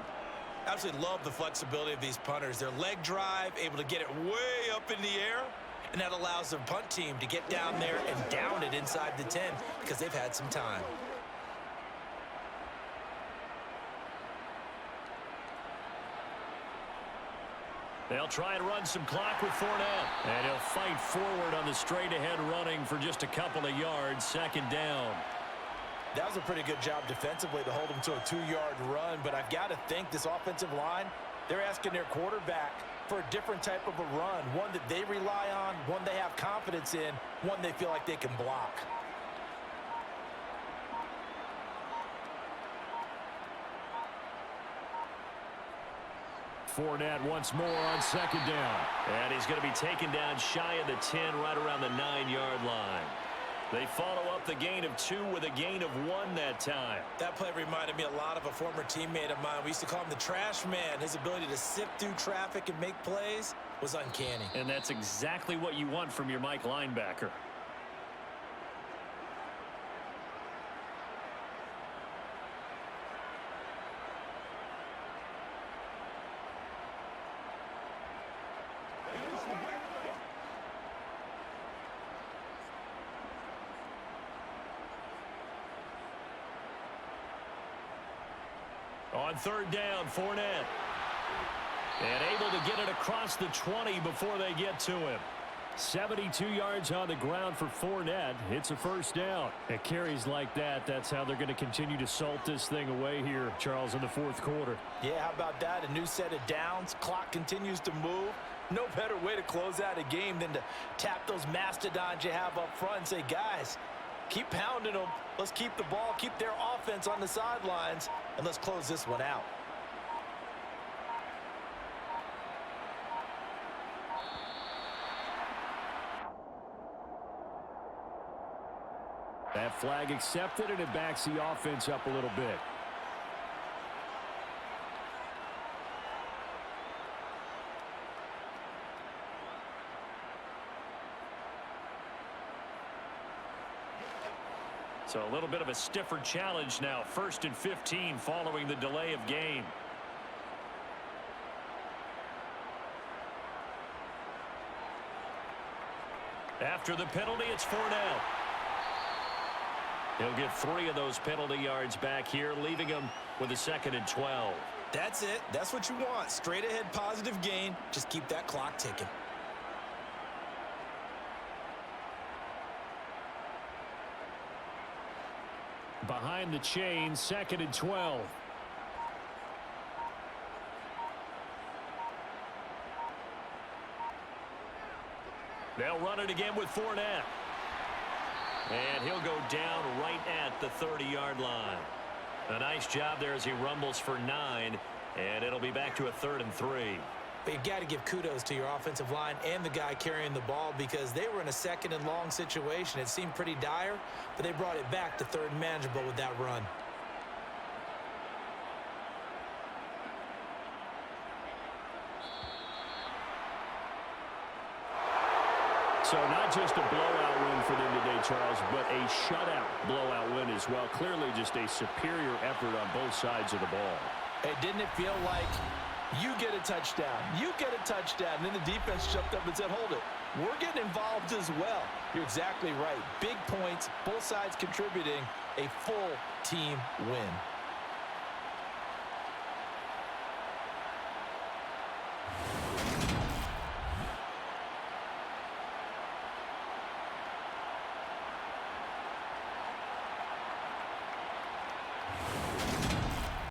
Absolutely love the flexibility of these punters. Their leg drive, able to get it way up in the air, and that allows the punt team to get down there and down it inside the 10 because they've had some time. They'll try and run some clock with Fournette. And he'll fight forward on the straight-ahead running for just a couple of yards. 2nd down. That was a pretty good job defensively to hold him to a 2-yard run. But I've got to think this offensive line, they're asking their quarterback for a different type of a run. One that they rely on, one they have confidence in, one they feel like they can block. Fournette once more on 2nd down. And he's going to be taken down shy of the 10, right around the 9-yard line. They follow up the gain of 2 with a gain of 1 that time. That play reminded me a lot of a former teammate of mine. We used to call him the trash man. His ability to sift through traffic and make plays was uncanny. And that's exactly what you want from your Mike linebacker. On 3rd down, Fournette. And able to get it across the 20 before they get to him. 72 yards on the ground for Fournette. It's a 1st down. It carries like that. That's how they're going to continue to salt this thing away here, Charles, in the 4th quarter. Yeah, how about that? A new set of downs. Clock continues to move. No better way to close out a game than to tap those mastodons you have up front and say, guys, keep pounding them. Let's keep the ball, keep their offense on the sidelines, and let's close this one out. That flag accepted, and it backs the offense up a little bit. So a little bit of a stiffer challenge now. 1st and 15 following the delay of game. After the penalty, it's Fournette. He'll get 3 of those penalty yards back here, leaving him with a 2nd and 12. That's it. That's what you want. Straight ahead positive gain. Just keep that clock ticking. Behind the chain, 2nd and 12. They'll run it again with Fournette. And he'll go down right at the 30-yard line. A nice job there as he rumbles for 9, and it'll be back to a 3rd and 3. But you've got to give kudos to your offensive line and the guy carrying the ball because they were in a 2nd and long situation. It seemed pretty dire, but they brought it back to 3rd and manageable with that run. So not just a blowout win for them today, Charles, but a shutout blowout win as well. Clearly just a superior effort on both sides of the ball. Hey, didn't it feel like you get a touchdown, you get a touchdown, and then the defense jumped up and said, hold it, we're getting involved as well. You're exactly right. Big points, both sides contributing, a full team win.